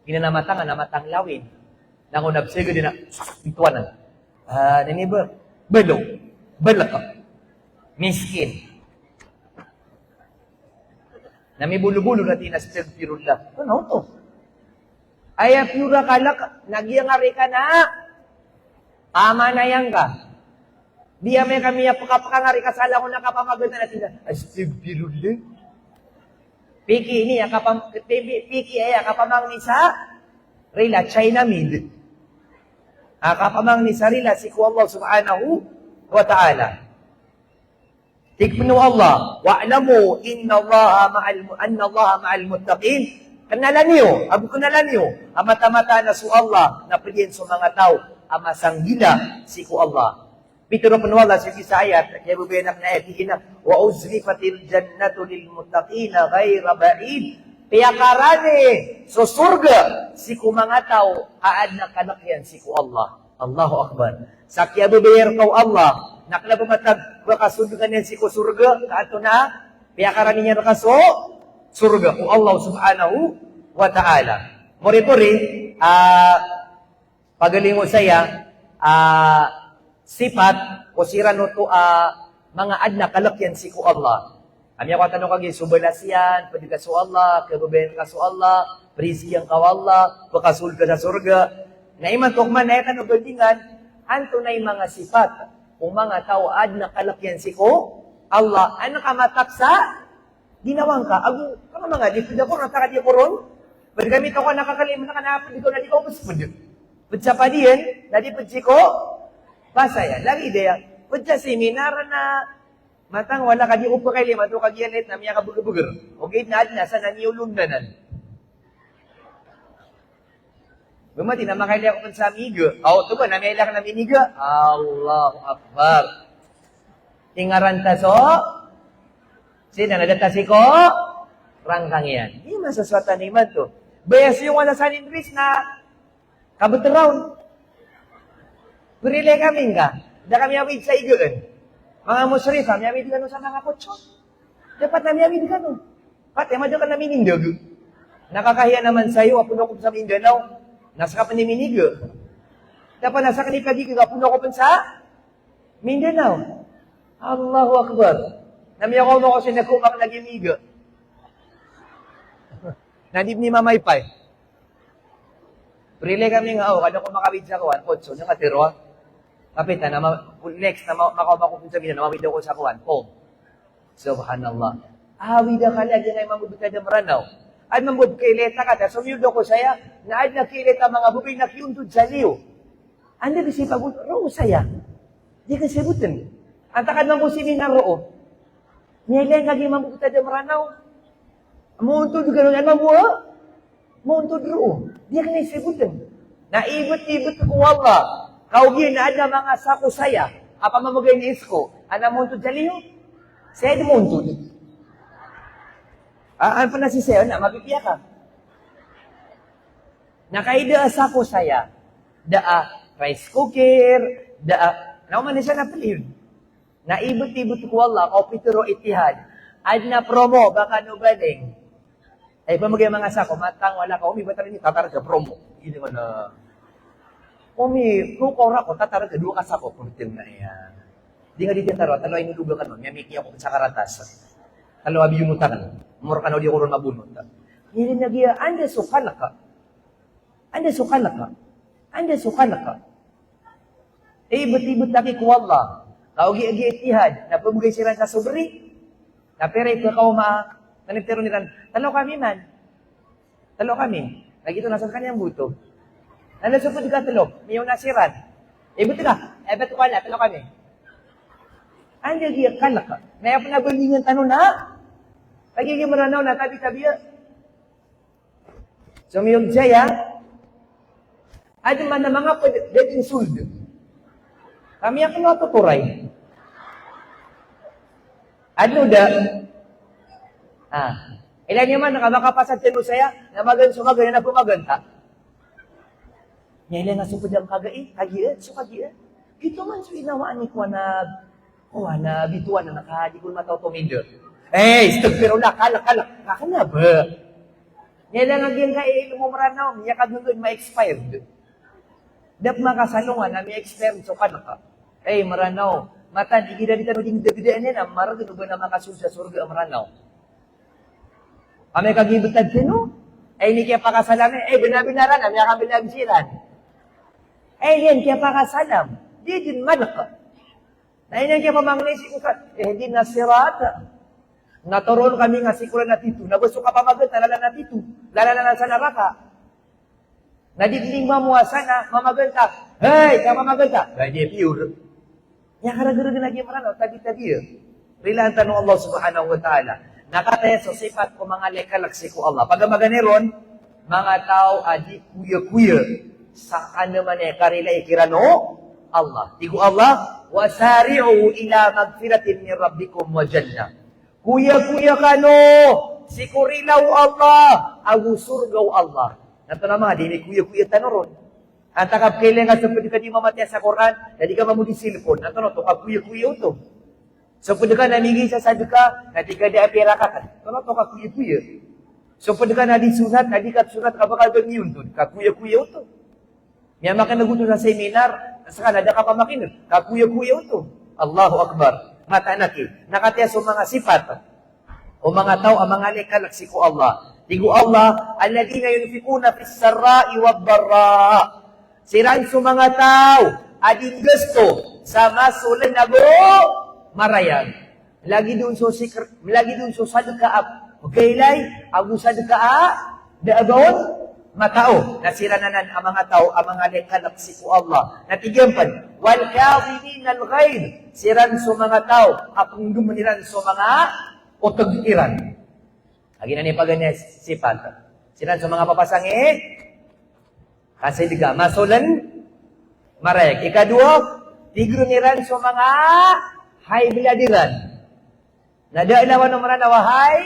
Ginanamatang namatang lawin. Nang unabsego din na, ituanan. Naniba, balo, balaka, miskin. Na may bulo-bulo na tinastig pirula. Ano to? Ay, pura kalak, nagyangari ka na. Tama na yan ka. Di may kami pakangari ka sa alam ko na kapamagod na natin. Astig pirula. Piki ini piki ay kapamang ni sa rila China mid. Kapamang ni sa rila si Allah subhanahu wa ta'ala. Tikminu Allah wa'lamu anna Allah ma'al muttaqin. Kanalan niyo, kanalan niyo, mata-mata na su Allah na piliin sa mga tao amasanggila si ku Allah. Pituro penwala sa ayat, kaya bubenak na ayat na, wa uzlifatil jannatu lil muttaqina ghaira ba'id. Piyakarane so surga si ku mga tao aad na kanakyan si ku Allah. Allahu Akbar. Sakya bubayar kau Allah, nakla bumatag bakasundugan yan si ku surga, kaato na, piyakarane niya nakaso surga ku Allah subhanahu wa ta'ala. Mori-mori, pagalingo saya, sifat o sirano to mga adna kalakyan si ku Allah. Kami ako tanong kagi, subalasyan, pwede ka su Allah, kababayan ka su Allah, prisiyang ka Allah, pakasul ka sa surga. Naiman tukman na yakan o gandingan, anto na yung mga sifat o mga tao adna kalakyan si ku Allah. Ano ka mataksa? Ginawang ka. Ago, kama mga, di pwede ako, nataka di ako ron. Pwede kami ito ko nakakaliman na kanapin, di ko na di ko pwede. Pwede sa padiyan, na di pwede ko, basa yan. Lagi ideya. Pwede sa seminar na matang wala ka di upo kay lima to kagialit na miya kabugar-bugar. Okay na adna sa naniyulundanan. Bumati na makaili ako sa amiga. Ito ba, namiyala ka na miniga? Allahu Akbar. Tingaranta so, sina nadatasi ko, rangkang yan. Hindi masaswata ni man to. Bayas yung wala sa Indris na kabutaraw. Burile kami nga. Da kami awid sa igaan. Mga musrif, kami awid ka sa mga kutso. Dapat kami awid ka no. Pati, madyo ka namin indag. Nakakahiya naman sa'yo, apuno ko sa Mindanao. Nasa ka pa ni Miniga. Dapat nasa ka ni Kagigi, apuno ko pa sa Mindanao. Allahu Akbar. Namiya ko mo kasi nagkumak na gimiga. Nandip ni Mamaypay. Prile kami nga, kada ko makabid sa kuwan, kutso, nga tiro. Kapit na, next na makamakupin sa Mindanao, mawid ako sa kuwan, pong. Subhanallah. Awid ka lagi ngay mamudod ka na maranaw. Ay mamud kaileta ka, sumiyod ako saya, na ay nakileta mga bubay na kiyundod sa liyo. Ano rin si pagod, roon saya. Dia kesebutan. Antakan mampu seminar roh. Nilai kagi mampu kita ada meranau. Mau untuk juga dengan mampu. Mau untuk roh. Dia kena sebutan. Nah ibut-ibut ku Allah. Kau gina ada mga saku saya. Apa mamagay ni isko? Ana mo untuk jaliyo? Saya ada mo untuk. Ano pa na si Seo na mapipiya ka? Nakaida saku saya. Daa rice cooker. Daa. Nauman siya na palihod. Na ibut-ibut ku Allah. Kau pituro itihad. Ad na promo. Baka no baling. Ay pamagay mga sako. Matang wala ka. Umi ba tayo ni tatar ka promo? Hindi mo na. Umi, kung kora ko, tatara ka, dua ka sako, kuntin na yan. Di nga di taro, talo ay nulublo ka nun, may miki ako sa karatas. Talo abi yung utakan, mura ka na di ako ron mabunot. Hindi nagya, ande sukala ka. Ande sukala ka. Ande sukala ka. Ibot-ibot laki ko Allah. Kaugi-agi itihad, na pamugay sila sa sobri. Na pera ito ka naniptero nilan, talo kami man. Talo kami. Nagito nasa kanyang buto. Nalasupod ka talo, may yung nasiran. Buti ka, beto ka na, talo kami. Andi giya kalak ka. Naya pa nabalingan tanong na. Pagiging maranaw na tabi-tabi. So may yung jaya, man na mga pwedeng suld. Kami ang matuturay. Ano da? Ilan naman nakamakapasad tino saya, na maganso ka, ganyan na pumaganta. Ngayon nga supod ang kagai, so kagiit. Gito man so inawaan ni ko na, bituan na nakahadi ko matautomido. Stop pero na, kalak, kaka na ba? Ngayon nga gyan ka, lumumranaw, miyakad nung doon ma-expired. Dap makasalungan na may-expired, so ka. Maranaw, matan, ikida dito nung dingdagdaan nila, maragin ba na makasusya surga ang maranaw? Kami kagibutad sino? Hindi kaya pakasalamin, binabinaran na, miya kami nabisiran. Yan, kaya pakasalam. Di din malaka. Na yan kaya pamanglisik ko ka. Hindi na sirata. Naturon kami nga sikula na tito. Nagusto ka pamagat, nalala na tito. Lalala na sa naraka. Nadidling mamuasa na, mamagal ka. Hey, ka mamagal ka. Gaya pure. Yan karagaro na lagi maranaw, tabi-tabi. Rilaan tanong Allah subhanahu wa ta'ala. Nakataya sa sifat ko mga lekalaksi ko Allah. Pag maganiron, mga tao, adi kuya-kuya. Saan naman karila ikirano? Allah. Tigo Allah, wasari'u ila magfiratin min rabbikum wa jannah. Kuya-kuya ka no, sikurilaw Allah, agusurgaw Allah. Nato na mga, di kuya-kuya tanoron. Ang takap kailan nga sa pwede ka di mamatya sa Quran, na di ka mamudi silpon. Nato na, to ka kuya-kuya ito. So pwede ka namigay sa sadaka, na di ka di apira ka. Nato na, to ka kuya-kuya. So pwede ka na di sunat, na di ka sunat ka bakal ganyan doon. Ka kuya-kuya ito. May makanaguto sa seminar, sa Canada ka pa makinod. Kakuya-kuya ito. Allahu Akbar. Matanaki. Nakatiya sa mga sifat. O mga tao, ang mga lekalaksi ko Allah. Tigo Allah, alladina yunfikuna fis sarra'i wad darra. Siran sa mga tao, ading gusto sa masulan na marayan. Lagi doon so sadaka. Kailay, agu sadaka, daagawon, matao, nasirananan ang mga tao, ang mga lekalaksi ko Allah. Natigyan wal kawimin al-ghaid, siran sa mga tao, apong dumaniran sa mga otog-iran. Lagi na ni paganya sifat. Siran sa mga papasangi, kasi diga, masulan, marek. Ikadua, tigruniran sa mga hay biladiran. Nadailawan ng mga nawahay,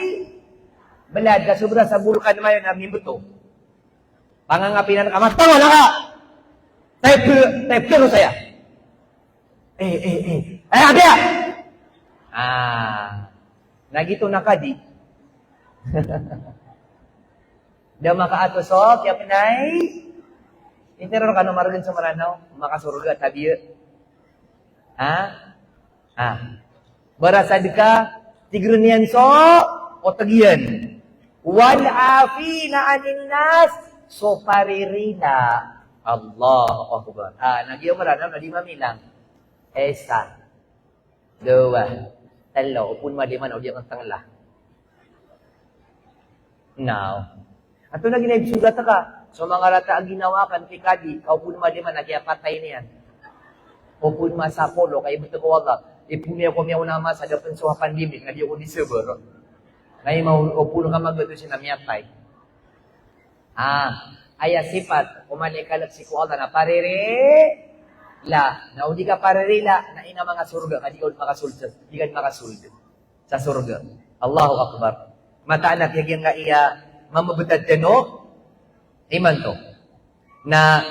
balad, kasubra sa bulkan mayon na mimuto. Pangangapinan ka, tama na ka! Type ko saya. Abya! Nagito na ka, di. Daw makaatosok, ya pinay. Intero ka no maragin sa maranaw, makasurga, tabi. Barasad ka, tigrunian so, o tagiyan. Wal afina anin nas, so paririna. Allahu Akbar. Nagyo maranaw na di mamilang. Esa. Dua. Talo. Upun madiman o di ang tangla. Now. Ato na ginagsugat ka. So mga rata ang ginawa kan kay Kadi. Kaupun madiman nagyapatay niyan. Upun masa polo, kaya betul ko Allah. Ipunya ko miyaw nama sa dapan sa pandemik, nga di ako di server. Ngayon mau upun ka magbeto siya na miyatay. Aya sifat, kumalikalat si ko Allah na parire, la, na udi ka parire la, na ina mga surga, kadi ka makasulta, di ka makasulta sa surga. Allahu Akbar. Mataanat yung nga iya, mamabutad tano, iman to. Na,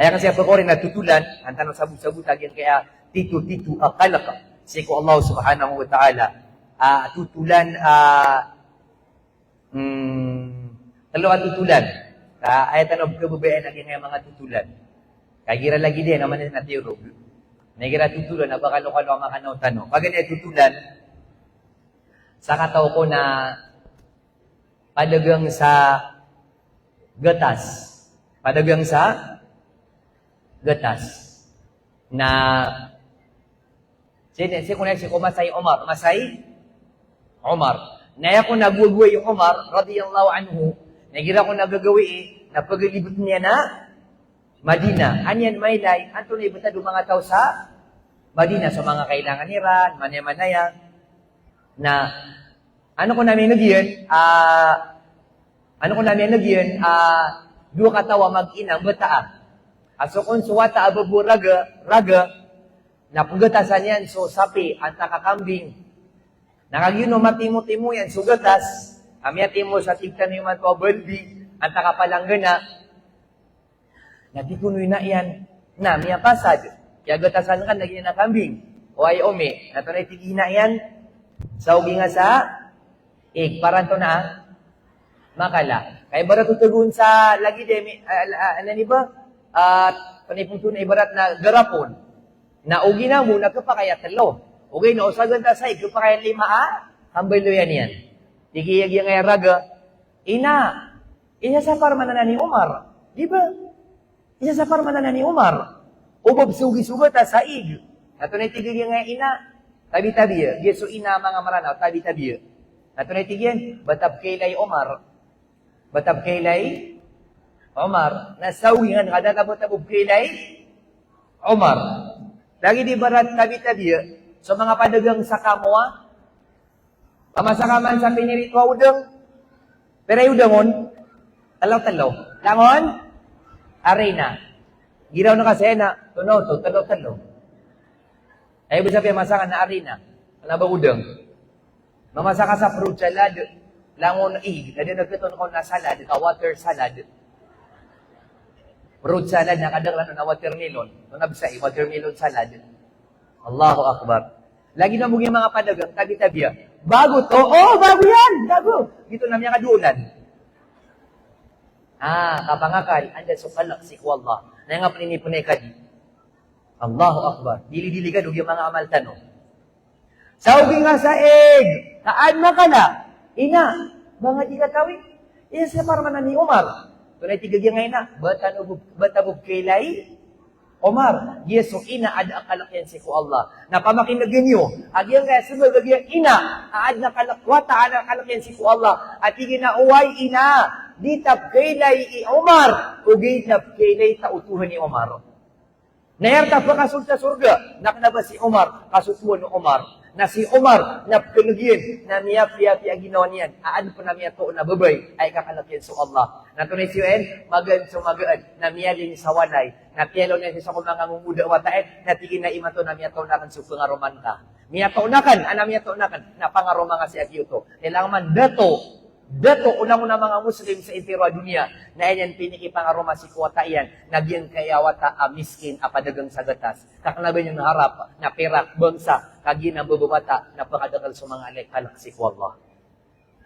kaya kasi ako rin natutulan, ang tanong sabut-sabutag yan kaya titu-titu akalaka. Kasi ko Allah subhanahu wa ta'ala, tutulan, dalawa tutulan. Ayat tanong kababayan ang yung mga tutulan. Kaya gira lagi din, naman na natirog. Nagira tutulan, na baka lokalo ang makanaw-tanong. Pag ganyan tutulan, sa kataw ko na padagang sa gatas. Padagang sa gatas na si Masay Omar. Masay Omar. Naya ko nagwagway yung Omar, radiyallahu anhu, nagira ko nagagawi na paglibot niya na Madina. Anyan maylay, anto na ibutad mga tao sa Madina. So mga kailangan nira, manaya-manaya, na ano ko namin nagyan, duwa katawa mag-inang bataan. Aso kung suwata ababu raga, na pugatasan yan, so sapi, ang takakambing. Nakagino matimo-timo yan, sugatas, amyatimo sa tigtan yung matwa balbi, ang takapalanggana, natikunoy na yan, na miya pasad, kaya gatasan ka, naging na kambing, o ay ome, natunay tigina yan, sa ugi nga sa, paranto na, makala. Kaya bara tutugun sa lagi demi, ano ni ba? Panipungtun na ibarat na garapon. Na ugi na mo, nagkapakaya talo. Ugi na, usagan ta sa ikapakaya 5, hambay lo yan. Tigiyag yung raga, isa sa parmanan ni Umar. Di ba? Isa sa parmanan ni Umar. Ubab sugi-sugat sa ig. Nato na tigiyag yung ina, tabi-tabi. Yeso ina mga maranaw, tabi-tabi. Nato na tigyan, batab kailay Umar. Batab kailay Omar, nasawihan kada tabot-tabog kilay Omar. Lagi di barat tabi-tabi sa mga padagang sa kamwa. Pamasakaman sa piniritwa udang. Pero udangon, talaw-talaw. Langon, arena. Giraw na kasi na, tunaw to, talaw-talaw. Ay, ibig sabihin, masakan na arena. Ano ba udang? Mamasaka sa fruit salad. Langon, na din nagkatun ko na salad, water salad. Fruit salad na kadang na watermelon. Ito nabsay, watermelon salad. Allahu Akbar. Lagi na mong yung mga padagang, tabi-tabi. Bago to? Oh, bago yan! Bago! Dito na niya kaduulan. Kapangakal, andan so kalaksik wallah. Na nga paninipunay ka di. Allahu Akbar. Dili-dili ka yung mga amal tanong. Saugi nga sa egg, kaan makala. Ina, mga di katawin. Iya sa parmanan ni Umar. Tunay tigagya ngayon na, batabog kailay, Omar, yeso ina ada akalakyan si ko Allah. Napamakinagyan nyo, agyang kaya sunod, agyang ina, aad na kalakwata, ada akalakyan si ko Allah. At iginauway ina, ditab kailay i Omar, o gitab kailay tautuhan ni Omar. Nayarta pa kasulta surga, naknaba si Omar, kasutuhan ni Omar. Na si Omar, napinagyan, na miyap-yapi ang ginawa niyan, aan pa na miyato na babay, ay kakalakyan sa Allah. Natunay si UN, magan sumagaan, na miyalin sa walay, na piyalo na siya sa kung mga mumuda watain, na tigin na imato na miyato na kan sa pangaroman ka. Miyato na kan, miyato na kan, na pangaroma nga si Akyuto. Kailangan man dato, unang-una mga Muslim sa intero dunia, na yan pinikipangaroma si kuwata yan, nagyan kaya wata miskin apadagang sa gatas. Kakalaban yung harap, na perak, bangsa, kagin ang bubabata, na pakadagal sa mga alay-kalak si kuwallah.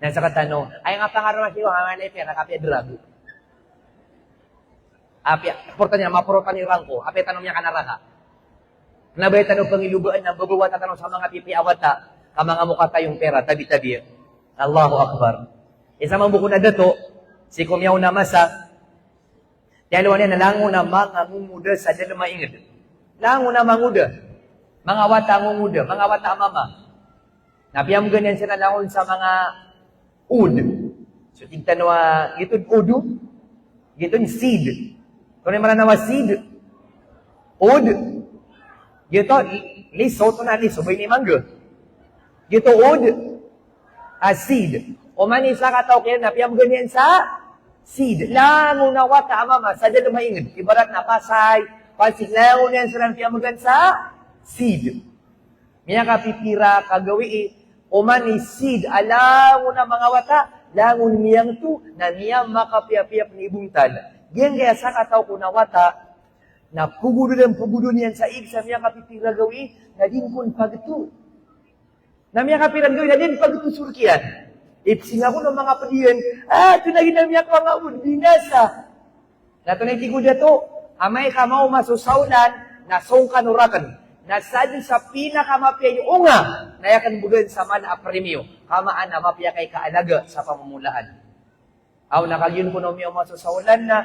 Nasa katano, ay nga pangaroma si kuwata, nga pera, kapya drago. Porta niya, mapurotan ni rangko, apya tanong niya kanaraka. Nabay tanong pangilubaan ng bubabata tanong sa mga pipi awata, kamanga mukha tayong pera, tabi-tabi. Allahu Akbar. Isa mang buko na dato, si kumyaw na masa, dalawa niya nalango na mga mumuda sa dala maingad. Lango na manguda. Mga wata mumuda, mga wata mama. Napiyam ganyan siya nalangon sa mga ud. So, tigtanwa, gitun udu, gitun seed. Kung may maranawa seed, ud, Gitu, liso to na liso, bay ni mangga. Gitu, ud, seed. O manis lang kataw kaya na piyam ganyan sa seed. Lango na wata, mama, sa dyan maingid. Ibarat na pasay, pansig lango na yan sa piyam ganyan sa seed. Miya ka pipira, kagawi, o manis seed, alango na mga wata, langon miyang tu, na niya makapiap-piap ni ibungtal. Diyan kaya sa kataw ko na wata, na pugudo niyan sa igsa, miya kapipira gawi, na din kun pagtu. Na miya kapiran gawi, na din pagtu surkian. Ipsing ako ng mga padiyan, tunagin na miya mga udinasa. Na tunay tigo dato, amay ka mau masusaulan, na song kanurakan. Na sadin sa pinakamapya yung unga, na yakan bugan sa man a premyo, kamaan na mapya kay kaalaga sa pamumulaan. Aw, nakagyon ko na miyo masusaulan na,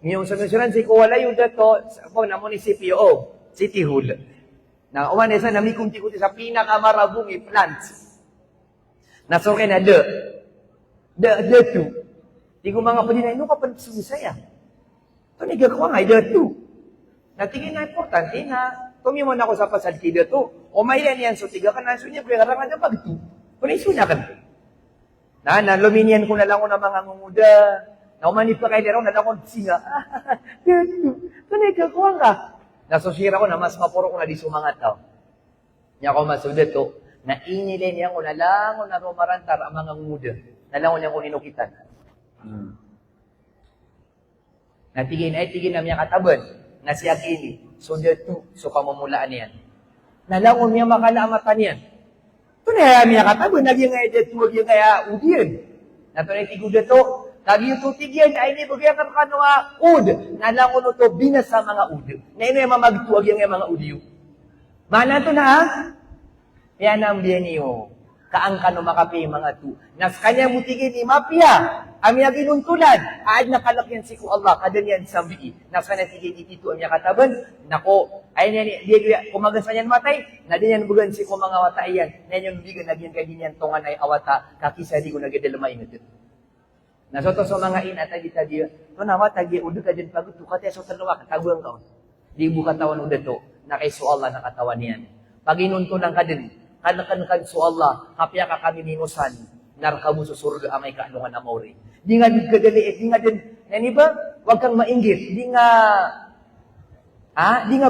ngayong sunusunan si Kuwala yung dato na munisipyo o City Hall. Na umanesa na may kunti-kunti sa pinakamarabong plants. Nasokay na the two. Di ko mga padinay, no kapan sumisaya. Ito nagagawa nga, the two. Natingin na importante na tumimon ako sa pasad kida to. O may yan so tiga ka na, so niya, kaya karangan na pag-two. Kung isuna ka na, luminian ko na lang ko ng mga ngunguda. Naumanip ka kayo na lang akong singa. Kanay ka kuha ka. Nasosira ko na mas mapuro ko na di sumangat tao. Niya ko masudet to, na inilin niya ko na lang ko na rumarantar ang mga nguda. Na lang ko niya ko ninukitan. Natigin na niya kataban, na si Akili. So deto, so pamumulaan niyan. Na lang ko niya makalaamatan niyan. Ito na niya kataban, naging nga deto, naging kaya udiyan. Na ito na tiguda to, lagi yung tutigyan, ay ni bagay ka nga ud. Nalang ko to, binas sa mga ud. Na ino yung mamagtuag yung mga udyo. Mana to na ha? Yan ang biyan niyo. Kaang kano makapi mga tu. Nas kanya mutigin ni mapya. Amya ginuntulad. Aad nakalakyan si ko Allah. Kadanyan sa bi'i. Nas kanya tigin itito amya kataban. Nako. Ay niya, kumagasan yan matay. Na din yan bugan si ko mga wata yan. Na yung bigan nagyan kaginyan tongan ay awata. Kakisa di ko nagadalama ingat. Nasoto sa mga inatagi-tagi, to nawa tagi udo ka din pagod to kate so tanawa kataguan ka. Di bu katawan udo to na kay so Allah nakatawan niyan. Paginunto lang ka din, kan so Allah, kapya ka kami minusan, narkamu sa surga amay kaanungan amore. Di nga gagaliit, di nga din, nani ba? Wag kang mainggit, di nga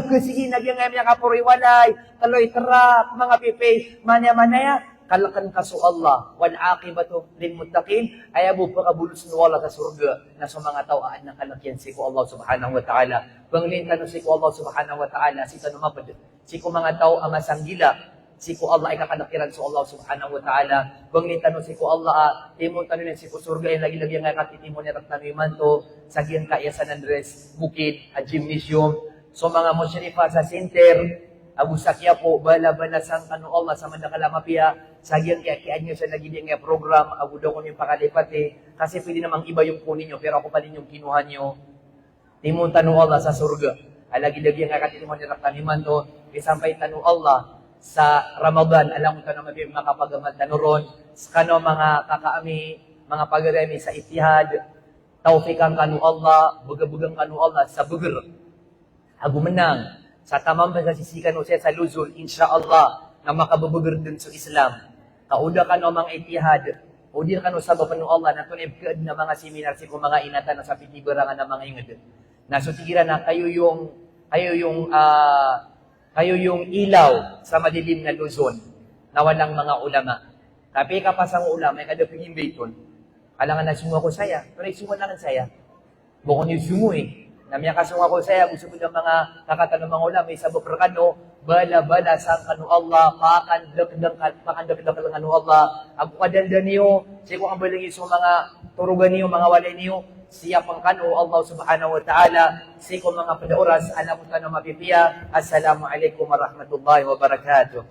pagsigin nagyang nga kapuri walay, taloy trap, mga pipay, manya-manaya, kalakan ka so Allah, wal aqibatu lil muttaqin, ayabu pagabulus no wala ka surga na sa mga tawaan ng kalakyan si ko Allah subhanahu wa ta'ala. Banglin tanong si ko Allah subhanahu wa ta'ala, si tanong mapad, si ko mga tao ang masanggila, si ko Allah ay kakalakiran sa Allah subhanahu wa ta'ala. Banglin tanong si ko Allah, timon tanong si ko surga ay lagi-lagi nga katitimon niya tanuiman to, sa giyan kaya San Andres, Bukid, at Gymnasium, so mga musyrifa sa center, Abu Sakya po, bala-bala sang kanu Allah sa mandakalamapia, sagyang kiyakian nyo sa naging nga program, abu daw ko yung pakalipati, kasi pwede namang iba yung kunin nyo, pero ako pa din yung kinuha nyo. Timon tanu Allah sa surga. Alagi-lagi nga katitimon ni Raktaniman to, isampay tanu Allah sa Ramadan, alam mo ito na mabib makapagamat tanuron, sa kano mga kakaami, mga pagaremi sa itihad, taufikan kanu Allah, buga-bugang kanu Allah sa bugar. Agu menang. Sa tamang pasasisikan o siya sa Luzon, insyaAllah, na makababagar din sa Islam. Kauda ka no mga itihad, o di ka no sa bapan Allah, na tunibkad na mga seminar, si mga inata na sa pitibarangan ng mga ingad. Nasutigiran na kayo yung ilaw sa madilim na Luzon, na walang mga ulama. Tapi kapasang ulama, may kadaping imbayton. Alangan na sumo ko saya, pero sumo lang saya. Bukon yung sumo Namya kasunga ko saya, gusto ko ng mga kakatanong mga ulam, may sabot perkano, bala-bala sa kanu Allah, pakandagdag lang kanu Allah, ang kadanda niyo, siya kung ang balingi sa mga turugan niyo, mga walay niyo, siya pang kanu Allah subhanahu wa ta'ala, siya kung mga padaoras, alam mo tanong mapipiya, Assalamualaikum warahmatullahi wabarakatuh.